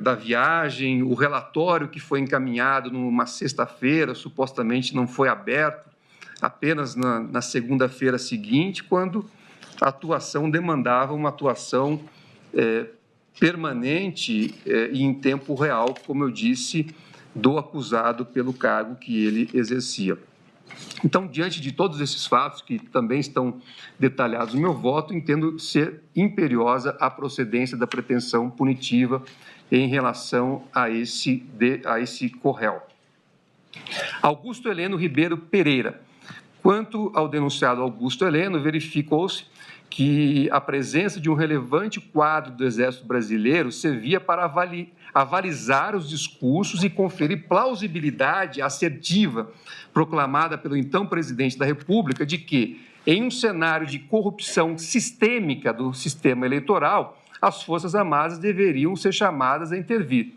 da viagem, o relatório que foi encaminhado numa sexta-feira, supostamente não foi aberto, apenas na segunda-feira seguinte, quando a atuação demandava uma atuação permanente e em tempo real, como eu disse, do acusado pelo cargo que ele exercia. Então, diante de todos esses fatos, que também estão detalhados no meu voto, entendo ser imperiosa a procedência da pretensão punitiva em relação a esse co-réu. Augusto Heleno Ribeiro Pereira. Quanto ao denunciado Augusto Heleno, verificou-se que a presença de um relevante quadro do Exército Brasileiro servia para avalizar os discursos e conferir plausibilidade assertiva proclamada pelo então presidente da República de que, em um cenário de corrupção sistêmica do sistema eleitoral, as Forças Armadas deveriam ser chamadas a intervir.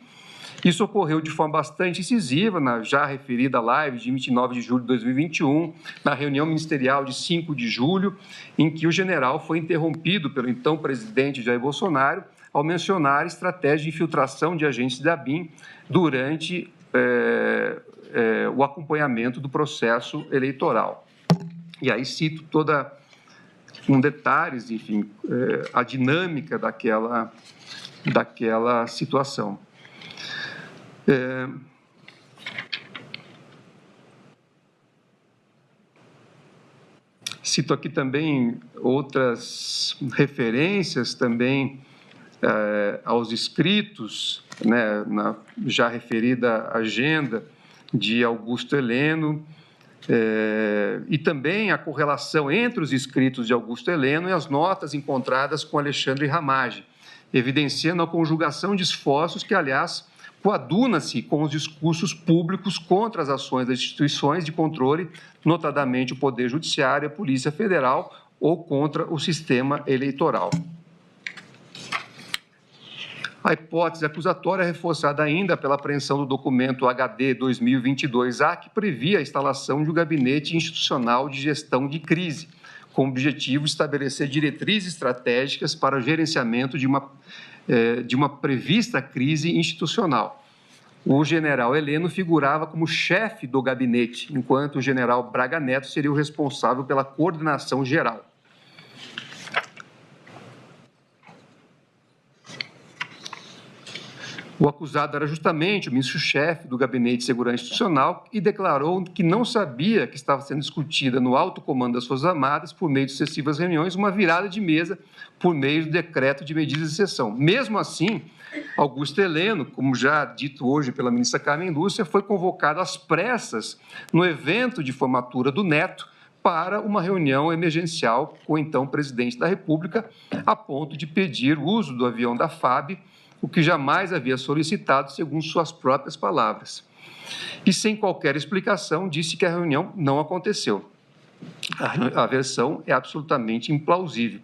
Isso ocorreu de forma bastante incisiva na já referida live de 29 de julho de 2021, na reunião ministerial de 5 de julho, em que o general foi interrompido pelo então presidente Jair Bolsonaro ao mencionar estratégia de infiltração de agentes da ABIN durante o acompanhamento do processo eleitoral. E aí cito com detalhes, enfim, a dinâmica daquela situação. Cito aqui também outras referências também aos escritos, né, na já referida agenda de Augusto Heleno, e também a correlação entre os escritos de Augusto Heleno e as notas encontradas com Alexandre Ramage, evidenciando a conjugação de esforços que, aliás, coaduna-se com os discursos públicos contra as ações das instituições de controle, notadamente o Poder Judiciário e a Polícia Federal, ou contra o sistema eleitoral. A hipótese acusatória é reforçada ainda pela apreensão do documento HD 2022-A, que previa a instalação de um gabinete institucional de gestão de crise, com o objetivo de estabelecer diretrizes estratégicas para o gerenciamento de uma prevista crise institucional. O general Heleno figurava como chefe do gabinete, enquanto o general Braga Neto seria o responsável pela coordenação geral. O acusado era justamente o ministro-chefe do Gabinete de Segurança Institucional e declarou que não sabia que estava sendo discutida no alto comando das Forças Armadas, por meio de sucessivas reuniões, uma virada de mesa por meio do decreto de medidas de exceção. Mesmo assim, Augusto Heleno, como já dito hoje pela ministra Carmen Lúcia, foi convocado às pressas no evento de formatura do neto para uma reunião emergencial com o então presidente da República, a ponto de pedir o uso do avião da FAB, o que jamais havia solicitado, segundo suas próprias palavras. E, sem qualquer explicação, disse que a reunião não aconteceu. A versão é absolutamente implausível.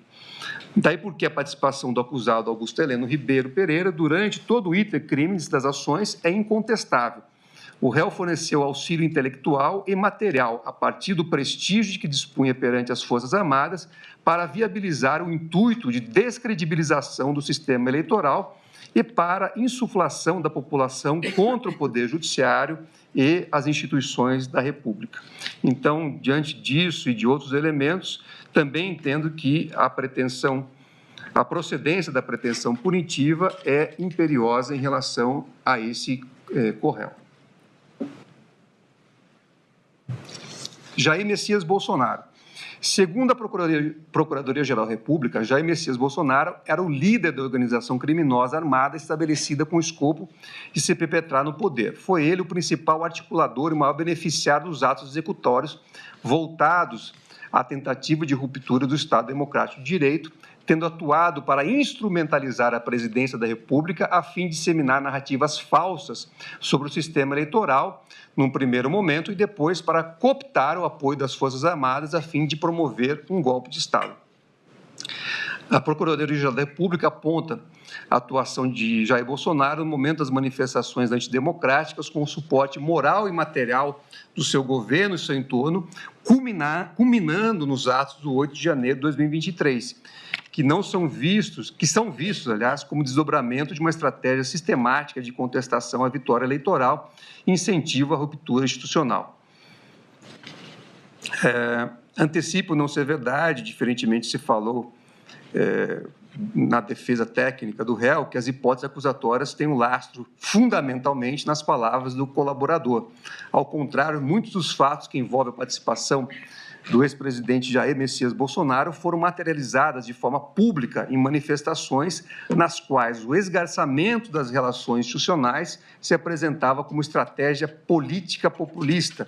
Daí porque a participação do acusado Augusto Heleno Ribeiro Pereira durante todo o iter crimes das ações é incontestável. O réu forneceu auxílio intelectual e material a partir do prestígio de que dispunha perante as Forças Armadas para viabilizar o intuito de descredibilização do sistema eleitoral e para insuflação da população contra o Poder Judiciário e as instituições da República. Então, diante disso e de outros elementos, também entendo que a procedência da pretensão punitiva é imperiosa em relação a esse co-réu. Jair Messias Bolsonaro. Segundo a Procuradoria-Geral da República, Jair Messias Bolsonaro era o líder da organização criminosa armada estabelecida com o escopo de se perpetrar no poder. Foi ele o principal articulador e maior beneficiário dos atos executórios voltados à tentativa de ruptura do Estado Democrático de Direito, tendo atuado para instrumentalizar a presidência da República a fim de disseminar narrativas falsas sobre o sistema eleitoral, num primeiro momento, e depois para cooptar o apoio das Forças Armadas a fim de promover um golpe de Estado. A Procuradoria-Geral da República aponta a atuação de Jair Bolsonaro no momento das manifestações antidemocráticas com o suporte moral e material do seu governo e seu entorno, culminando nos atos do 8 de janeiro de 2023, que são vistos, aliás, como desdobramento de uma estratégia sistemática de contestação à vitória eleitoral e incentivo à ruptura institucional. Antecipo não ser verdade, diferentemente se falou na defesa técnica do réu, que as hipóteses acusatórias têm um lastro fundamentalmente nas palavras do colaborador. Ao contrário, muitos dos fatos que envolvem a participação do ex-presidente Jair Messias Bolsonaro foram materializadas de forma pública em manifestações nas quais o esgarçamento das relações institucionais se apresentava como estratégia política populista,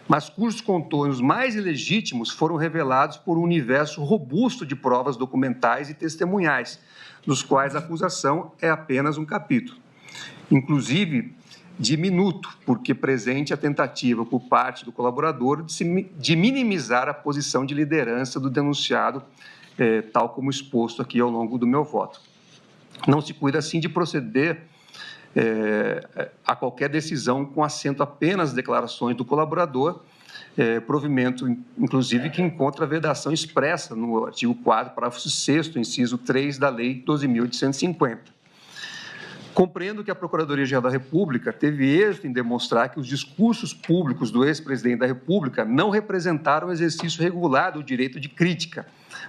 mas cujos contornos mais ilegítimos foram revelados por um universo robusto de provas documentais e testemunhais, dos quais a acusação é apenas um capítulo. Inclusive, diminuto, porque presente a tentativa por parte do colaborador de minimizar a posição de liderança do denunciado, tal como exposto aqui ao longo do meu voto. Não se cuida, assim, de proceder a qualquer decisão com assento apenas nas declarações do colaborador, provimento, inclusive, que encontra a vedação expressa no artigo 4º, parágrafo 6º, inciso 3 da Lei 12.850. Compreendo que a Procuradoria-Geral da República teve êxito em demonstrar que os discursos públicos do ex-presidente da República não representaram o exercício regular do direito de crítica,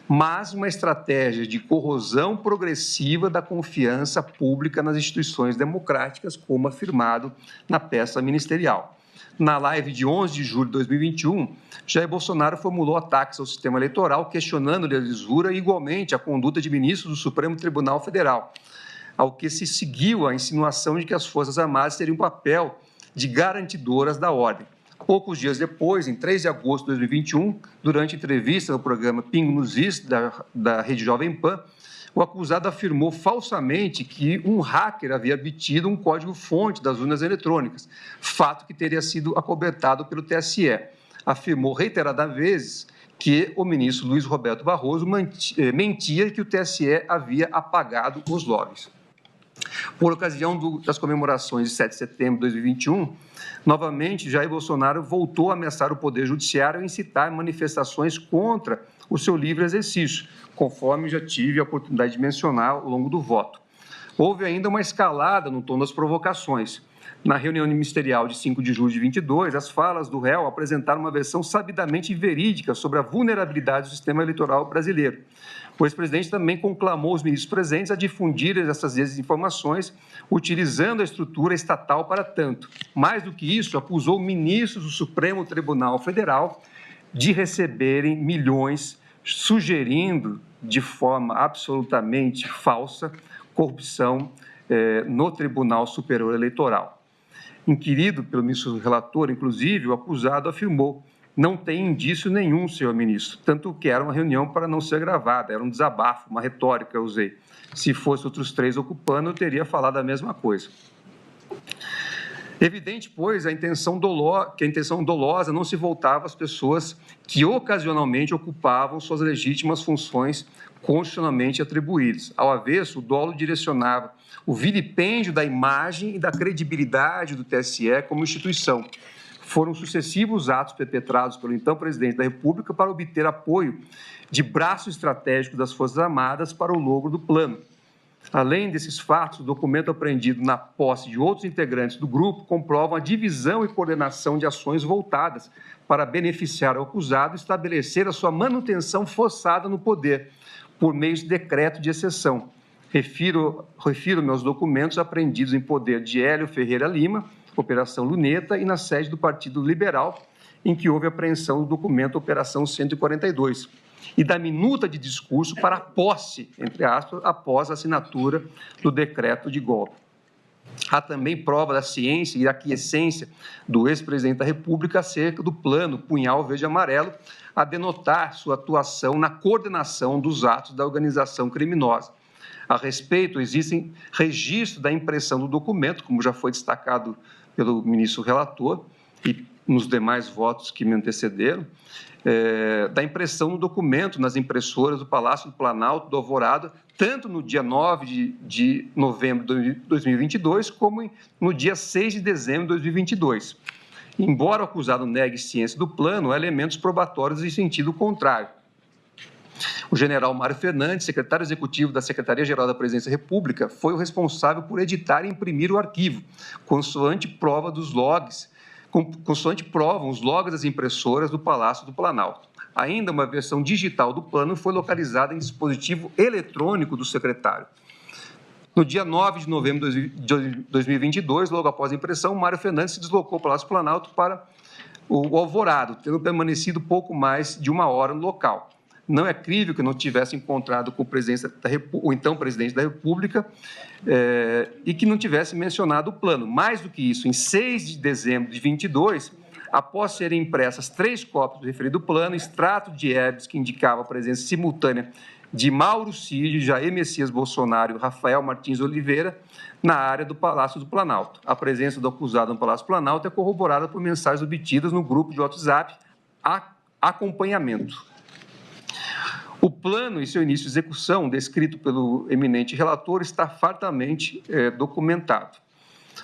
mas uma estratégia de corrosão progressiva da confiança pública nas instituições democráticas, como afirmado na peça ministerial. Na live de 11 de julho de 2021, Jair Bolsonaro formulou ataques ao sistema eleitoral, questionando-lhe a lisura e, igualmente, a conduta de ministros do Supremo Tribunal Federal, ao que se seguiu a insinuação de que as Forças Armadas teriam um papel de garantidoras da ordem. Poucos dias depois, em 3 de agosto de 2021, durante entrevista no programa Pingo nos Is, da Rede Jovem Pan, o acusado afirmou falsamente que um hacker havia obtido um código-fonte das urnas eletrônicas, fato que teria sido acobertado pelo TSE. Afirmou reiteradas vezes que o ministro Luiz Roberto Barroso mentia que o TSE havia apagado os logs. Por ocasião das comemorações de 7 de setembro de 2021, novamente, Jair Bolsonaro voltou a ameaçar o Poder Judiciário e incitar manifestações contra o seu livre exercício, conforme já tive a oportunidade de mencionar ao longo do voto. Houve ainda uma escalada no tom das provocações. Na reunião ministerial de 5 de julho de 2022, as falas do réu apresentaram uma versão sabidamente verídica sobre a vulnerabilidade do sistema eleitoral brasileiro. O ex-presidente também conclamou os ministros presentes a difundirem essas desinformações, utilizando a estrutura estatal para tanto. Mais do que isso, acusou ministros do Supremo Tribunal Federal de receberem milhões, sugerindo, de forma absolutamente falsa, corrupção no Tribunal Superior Eleitoral. Inquirido pelo ministro relator, inclusive, o acusado afirmou: não tem indício nenhum, senhor ministro, tanto que era uma reunião para não ser gravada, era um desabafo, uma retórica eu usei. Se fosse outros 3 ocupando, eu teria falado a mesma coisa. Evidente, pois, que a intenção dolosa não se voltava às pessoas que ocasionalmente ocupavam suas legítimas funções constitucionalmente atribuídas. Ao avesso, o dolo direcionava o vilipêndio da imagem e da credibilidade do TSE como instituição. Foram sucessivos atos perpetrados pelo então presidente da República para obter apoio de braço estratégico das Forças Armadas para o logro do plano. Além desses fatos, o documento apreendido na posse de outros integrantes do grupo comprova a divisão e coordenação de ações voltadas para beneficiar o acusado e estabelecer a sua manutenção forçada no poder, por meio de decreto de exceção. Refiro-me aos documentos apreendidos em poder de Hélio Ferreira Lima, Operação Luneta, e na sede do Partido Liberal, em que houve apreensão do documento Operação 142, e da minuta de discurso para a posse, entre aspas, após a assinatura do decreto de golpe. Há também prova da ciência e da aquiescência do ex-presidente da República acerca do plano Punhal Verde e Amarelo, a denotar sua atuação na coordenação dos atos da organização criminosa. A respeito, existem registros da impressão do documento, como já foi destacado pelo ministro relator e nos demais votos que me antecederam, da impressão do documento nas impressoras do Palácio do Planalto, do Alvorada, tanto no dia 9 de novembro de 2022, como no dia 6 de dezembro de 2022. Embora o acusado negue ciência do plano, há elementos probatórios em sentido contrário. O general Mário Fernandes, secretário executivo da Secretaria-Geral da Presidência da República, foi o responsável por editar e imprimir o arquivo, consoante provam os logs das impressoras do Palácio do Planalto. Ainda uma versão digital do plano foi localizada em dispositivo eletrônico do secretário. No dia 9 de novembro de 2022, logo após a impressão, Mário Fernandes se deslocou ao Palácio do Planalto para o Alvorado, tendo permanecido pouco mais de 1 hora no local. Não é crível que não tivesse encontrado com o então presidente da República e que não tivesse mencionado o plano. Mais do que isso, em 6 de dezembro de 22, após serem impressas 3 cópias do referido plano, extrato de herbes que indicava a presença simultânea de Mauro Cid, Jair Messias Bolsonaro e Rafael Martins Oliveira na área do Palácio do Planalto. A presença do acusado no Palácio do Planalto é corroborada por mensagens obtidas no grupo de WhatsApp Acompanhamento. O plano e seu início de execução, descrito pelo eminente relator, está fartamente documentado.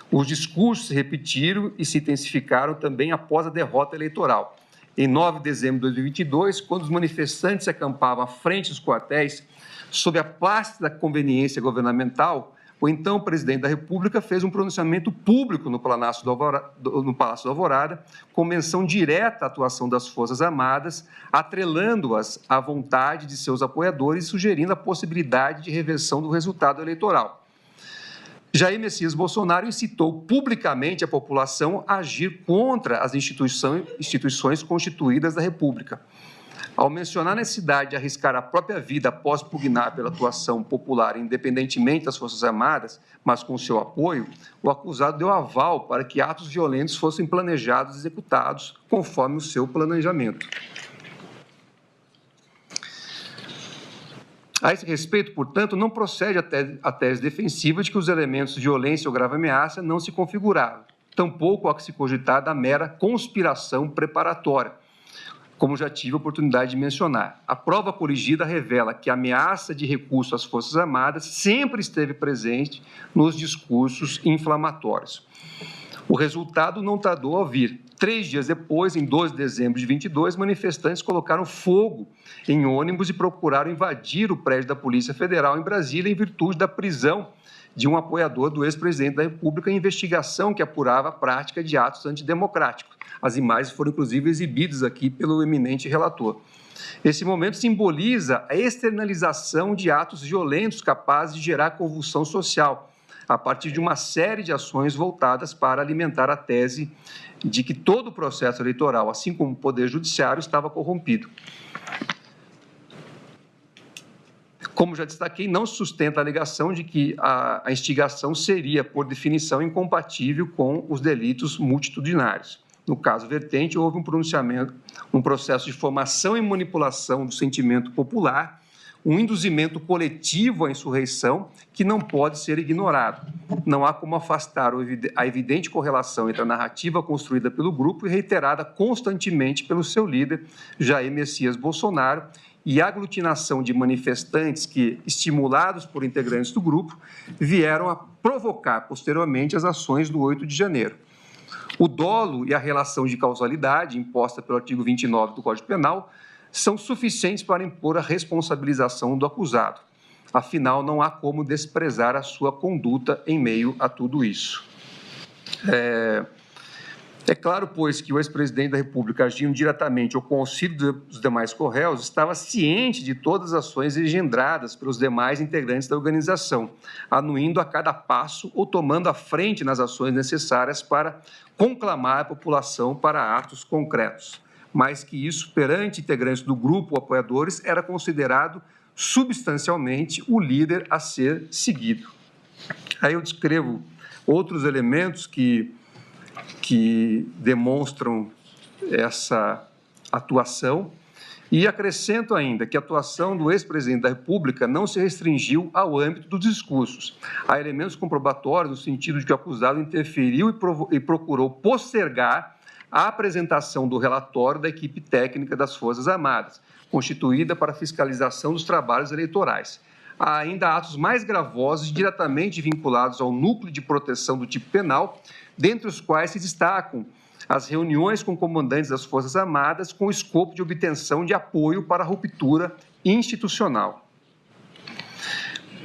Os discursos se repetiram e se intensificaram também após a derrota eleitoral. Em 9 de dezembro de 2022, quando os manifestantes se acampavam à frente dos quartéis, sob a pasta da conveniência governamental, o então presidente da República fez um pronunciamento público no Palácio do Alvorada, com menção direta à atuação das Forças Armadas, atrelando-as à vontade de seus apoiadores e sugerindo a possibilidade de reversão do resultado eleitoral. Jair Messias Bolsonaro incitou publicamente a população a agir contra as instituições constituídas da República. Ao mencionar a necessidade de arriscar a própria vida após pugnar pela atuação popular, independentemente das Forças Armadas, mas com seu apoio, o acusado deu aval para que atos violentos fossem planejados e executados conforme o seu planejamento. A esse respeito, portanto, não procede a tese defensiva de que os elementos de violência ou grave ameaça não se configuraram, tampouco há que se cogitar da mera conspiração preparatória, como já tive a oportunidade de mencionar. A prova corrigida revela que a ameaça de recurso às Forças Armadas sempre esteve presente nos discursos inflamatórios. O resultado não tardou a vir. 3 dias depois, em 12 de dezembro de 22, manifestantes colocaram fogo em ônibus e procuraram invadir o prédio da Polícia Federal em Brasília em virtude da prisão de um apoiador do ex-presidente da República em investigação que apurava a prática de atos antidemocráticos. As imagens foram, inclusive, exibidas aqui pelo eminente relator. Esse momento simboliza a externalização de atos violentos capazes de gerar convulsão social, a partir de uma série de ações voltadas para alimentar a tese de que todo o processo eleitoral, assim como o Poder Judiciário, estava corrompido. Como já destaquei, não se sustenta a alegação de que a instigação seria, por definição, incompatível com os delitos multitudinários. No caso vertente, houve um processo de formação e manipulação do sentimento popular, um induzimento coletivo à insurreição que não pode ser ignorado. Não há como afastar a evidente correlação entre a narrativa construída pelo grupo e reiterada constantemente pelo seu líder, Jair Messias Bolsonaro, e a aglutinação de manifestantes que, estimulados por integrantes do grupo, vieram a provocar posteriormente as ações do 8 de janeiro. O dolo e a relação de causalidade imposta pelo artigo 29 do Código Penal são suficientes para impor a responsabilização do acusado. Afinal, não há como desprezar a sua conduta em meio a tudo isso. É claro, pois, que o ex-presidente da República, agindo diretamente ou com auxílio dos demais corréus, estava ciente de todas as ações engendradas pelos demais integrantes da organização, anuindo a cada passo ou tomando a frente nas ações necessárias para conclamar a população para atos concretos. Mais que isso, perante integrantes do grupo ou apoiadores, era considerado substancialmente o líder a ser seguido. Aí eu descrevo outros elementos que demonstram essa atuação e acrescento ainda que a atuação do ex-presidente da República não se restringiu ao âmbito dos discursos. Há elementos comprobatórios no sentido de que o acusado interferiu e procurou postergar a apresentação do relatório da equipe técnica das Forças Armadas, constituída para fiscalização dos trabalhos eleitorais. Há ainda atos mais gravosos diretamente vinculados ao núcleo de proteção do tipo penal, dentre os quais se destacam as reuniões com comandantes das Forças Armadas com o escopo de obtenção de apoio para a ruptura institucional.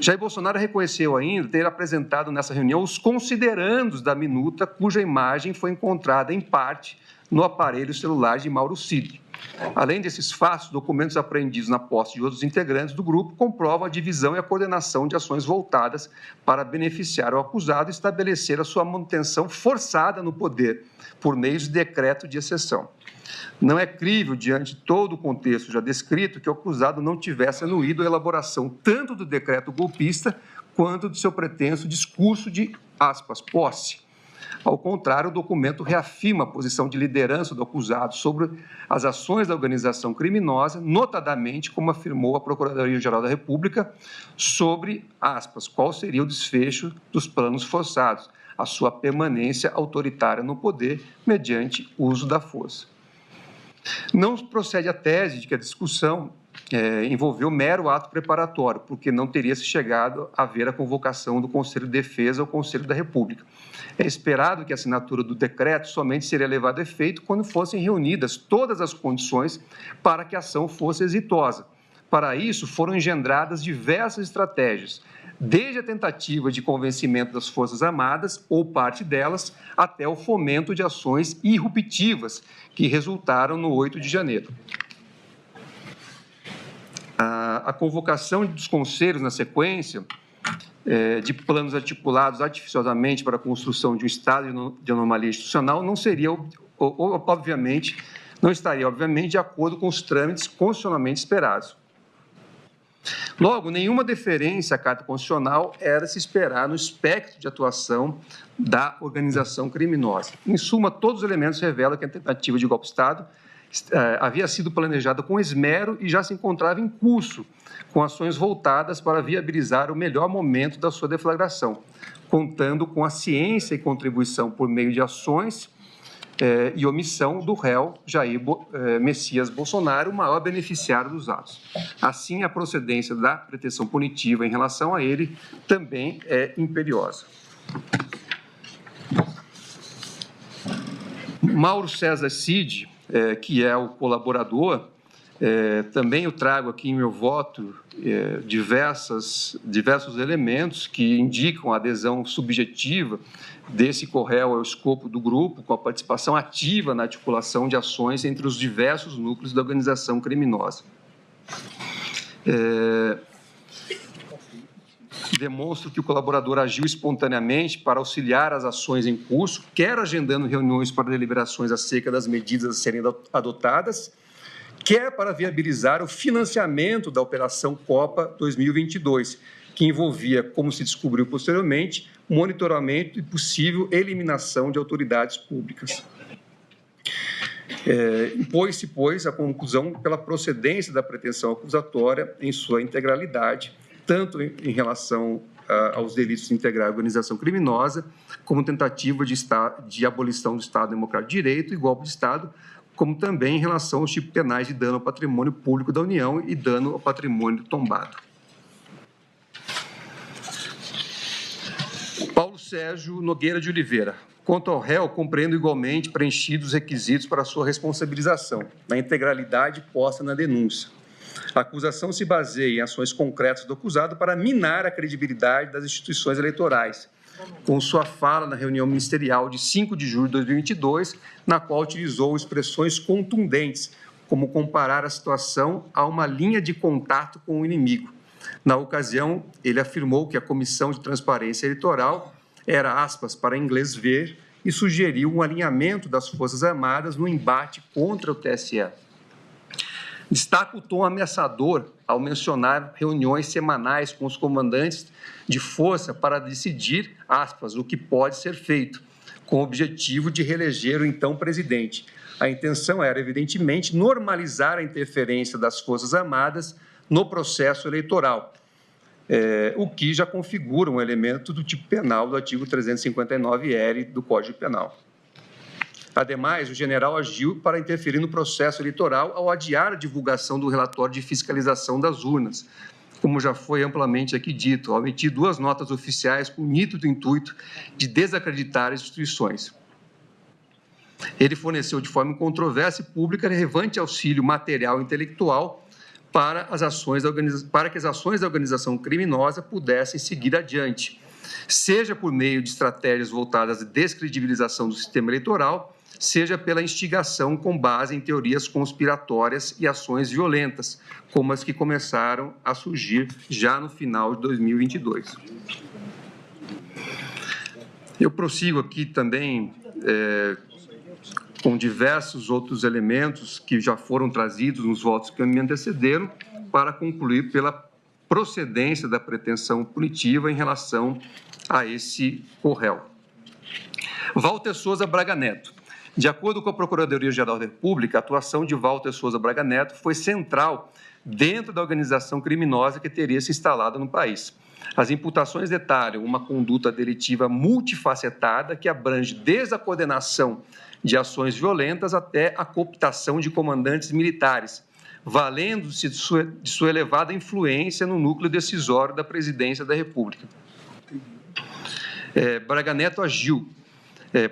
Jair Bolsonaro reconheceu ainda ter apresentado nessa reunião os considerandos da minuta, cuja imagem foi encontrada, em parte, no aparelho celular de Mauro Cid. Além desses fatos, documentos apreendidos na posse de outros integrantes do grupo comprovam a divisão e a coordenação de ações voltadas para beneficiar o acusado e estabelecer a sua manutenção forçada no poder, por meio de decreto de exceção. Não é crível, diante de todo o contexto já descrito, que o acusado não tivesse anuído a elaboração tanto do decreto golpista quanto do seu pretenso discurso de, aspas, posse. Ao contrário, o documento reafirma a posição de liderança do acusado sobre as ações da organização criminosa, notadamente, como afirmou a Procuradoria-Geral da República, sobre, aspas, qual seria o desfecho dos planos forçados, a sua permanência autoritária no poder mediante uso da força. Não procede a tese de que a discussão envolveu mero ato preparatório, porque não teria se chegado a ver a convocação do Conselho de Defesa ao Conselho da República. É esperado que a assinatura do decreto somente seria levada a efeito quando fossem reunidas todas as condições para que a ação fosse exitosa. Para isso, foram engendradas diversas estratégias, desde a tentativa de convencimento das Forças Armadas, ou parte delas, até o fomento de ações irruptivas que resultaram no 8 de janeiro. A convocação dos conselhos na sequência de planos articulados artificiosamente para a construção de um estado de anomalia institucional não seria, obviamente, não estaria, obviamente, de acordo com os trâmites constitucionalmente esperados. Logo, nenhuma deferência à Carta Constitucional era se esperar no espectro de atuação da organização criminosa. Em suma, todos os elementos revelam que a tentativa de golpe de Estado havia sido planejada com esmero e já se encontrava em curso, com ações voltadas para viabilizar o melhor momento da sua deflagração, contando com a ciência e contribuição por meio de ações e omissão do réu Jair Messias Bolsonaro, o maior beneficiário dos atos. Assim, a procedência da pretensão punitiva em relação a ele também é imperiosa. Mauro César Cid, que é o colaborador, também eu trago aqui em meu voto diversos elementos que indicam a adesão subjetiva desse co-réu ao escopo do grupo, com a participação ativa na articulação de ações entre os diversos núcleos da organização criminosa. Demonstro que o colaborador agiu espontaneamente para auxiliar as ações em curso, quer agendando reuniões para deliberações acerca das medidas a serem adotadas, quer para viabilizar o financiamento da Operação Copa 2022, que envolvia, como se descobriu posteriormente, monitoramento e possível eliminação de autoridades públicas. Impôs-se, pois, a conclusão pela procedência da pretensão acusatória em sua integralidade, tanto em relação aos delitos de integrar a organização criminosa, como tentativa de abolição do Estado Democrático de Direito e golpe de Estado, como também em relação aos tipos penais de dano ao patrimônio público da União e dano ao patrimônio tombado. Paulo Sérgio Nogueira de Oliveira. Quanto ao réu, compreendo igualmente preenchidos os requisitos para a sua responsabilização, na integralidade posta na denúncia. A acusação se baseia em ações concretas do acusado para minar a credibilidade das instituições eleitorais, com sua fala na reunião ministerial de 5 de julho de 2022, na qual utilizou expressões contundentes, como comparar a situação a uma linha de contato com o inimigo. Na ocasião, ele afirmou que a Comissão de Transparência Eleitoral era, aspas, para inglês ver, e sugeriu um alinhamento das Forças Armadas no embate contra o TSE. Destaca o tom ameaçador ao mencionar reuniões semanais com os comandantes de força para decidir, aspas, o que pode ser feito, com o objetivo de reeleger o então presidente. A intenção era, evidentemente, normalizar a interferência das Forças Armadas no processo eleitoral, o que já configura um elemento do tipo penal do artigo 359-L do Código Penal. Ademais, o general agiu para interferir no processo eleitoral ao adiar a divulgação do relatório de fiscalização das urnas, como já foi amplamente aqui dito, ao emitir 2 notas oficiais com o nítido intuito de desacreditar as instituições. Ele forneceu de forma controversa e pública relevante auxílio material e intelectual para que as ações da organização criminosa pudessem seguir adiante, seja por meio de estratégias voltadas à descredibilização do sistema eleitoral, seja pela instigação com base em teorias conspiratórias e ações violentas, como as que começaram a surgir já no final de 2022. Eu prossigo aqui também com diversos outros elementos que já foram trazidos nos votos que me antecederam, para concluir pela procedência da pretensão punitiva em relação a esse co-réu. Walter Souza Braga Neto. De acordo com a Procuradoria-Geral da República, a atuação de Walter Souza Braga Neto foi central dentro da organização criminosa que teria se instalado no país. As imputações detalham uma conduta delitiva multifacetada que abrange desde a coordenação de ações violentas até a cooptação de comandantes militares, valendo-se de sua elevada influência no núcleo decisório da Presidência da República. Braga Neto agiu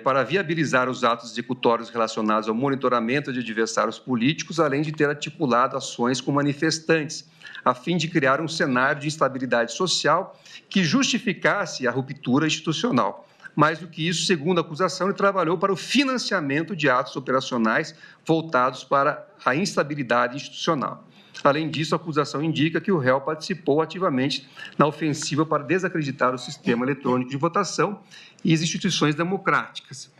para viabilizar os atos executórios relacionados ao monitoramento de adversários políticos, além de ter articulado ações com manifestantes, a fim de criar um cenário de instabilidade social que justificasse a ruptura institucional. Mais do que isso, segundo a acusação, ele trabalhou para o financiamento de atos operacionais voltados para a instabilidade institucional. Além disso, a acusação indica que o réu participou ativamente na ofensiva para desacreditar o sistema eletrônico de votação e as instituições democráticas.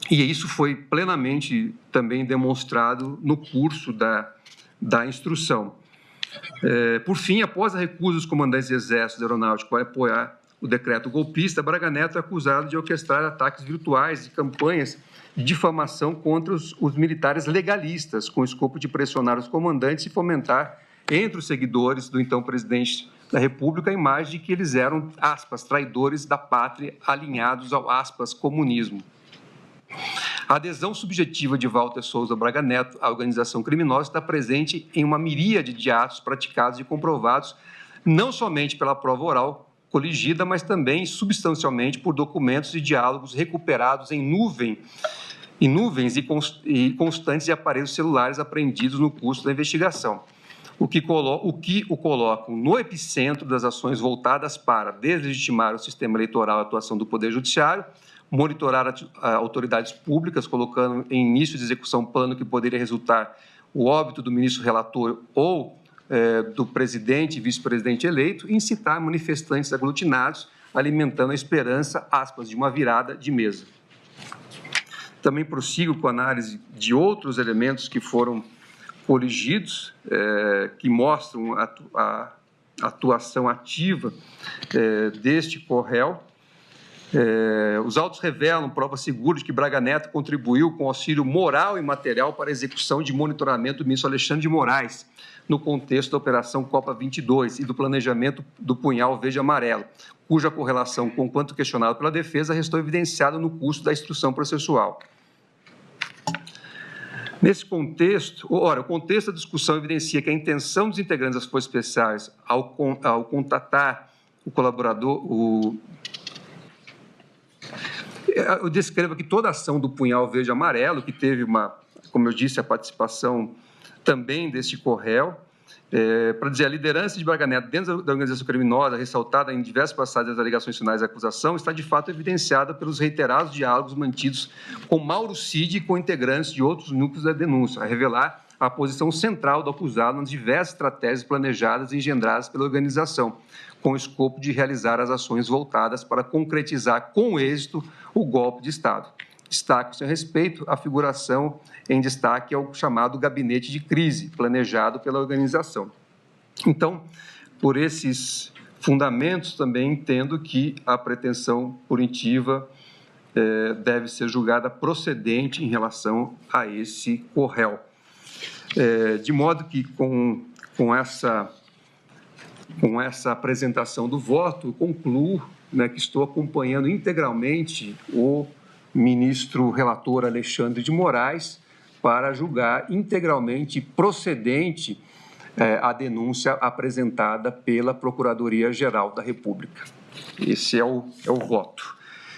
E isso foi plenamente também demonstrado no curso da instrução. Por fim, após a recusa dos comandantes de Exército e Aeronáutica para apoiar o decreto golpista, Braga Neto é acusado de orquestrar ataques virtuais e campanhas de difamação contra os militares legalistas, com o escopo de pressionar os comandantes e fomentar entre os seguidores do então presidente da República a imagem de que eles eram, aspas, traidores da pátria alinhados ao, aspas, comunismo. A adesão subjetiva de Walter Souza Braga Neto à organização criminosa está presente em uma miríade de atos praticados e comprovados, não somente pela prova oral coligida, mas também substancialmente por documentos e diálogos recuperados em nuvens e constantes de aparelhos celulares apreendidos no curso da investigação, o que o colocam no epicentro das ações voltadas para deslegitimar o sistema eleitoral e a atuação do Poder Judiciário, monitorar autoridades públicas, colocando em início de execução um plano que poderia resultar o óbito do ministro relator ou do presidente e vice-presidente eleito, e incitar manifestantes aglutinados, alimentando a esperança, aspas, de uma virada de mesa. Também prossigo com a análise de outros elementos que foram coligidos, que mostram a atuação ativa deste co-réu. Os autos revelam prova segura de que Braga Neto contribuiu com auxílio moral e material para a execução de monitoramento do ministro Alexandre de Moraes, no contexto da Operação Copa 22 e do planejamento do punhal verde-amarelo, cuja correlação com quanto questionado pela defesa restou evidenciada no curso da instrução processual. Nesse contexto, o contexto da discussão evidencia que a intenção dos integrantes das Forças Especiais, ao contatar o colaborador, eu descrevo aqui toda a ação do punhal verde-amarelo, que teve como eu disse, a participação também deste co-réu, para dizer, a liderança de Braga Neto dentro da organização criminosa, ressaltada em diversas passagens das alegações finais da acusação, está de fato evidenciada pelos reiterados diálogos mantidos com Mauro Cid e com integrantes de outros núcleos da denúncia, a revelar a posição central do acusado nas diversas estratégias planejadas e engendradas pela organização, com o escopo de realizar as ações voltadas para concretizar com êxito o golpe de Estado. Destaco, a seu respeito, a figuração em destaque ao chamado gabinete de crise, planejado pela organização. Então, por esses fundamentos, também entendo que a pretensão punitiva deve ser julgada procedente em relação a esse co-réu. De modo que, com essa apresentação do voto, eu concluo, que estou acompanhando integralmente o ministro relator Alexandre de Moraes para julgar integralmente procedente a denúncia apresentada pela Procuradoria-Geral da República. Esse é o voto.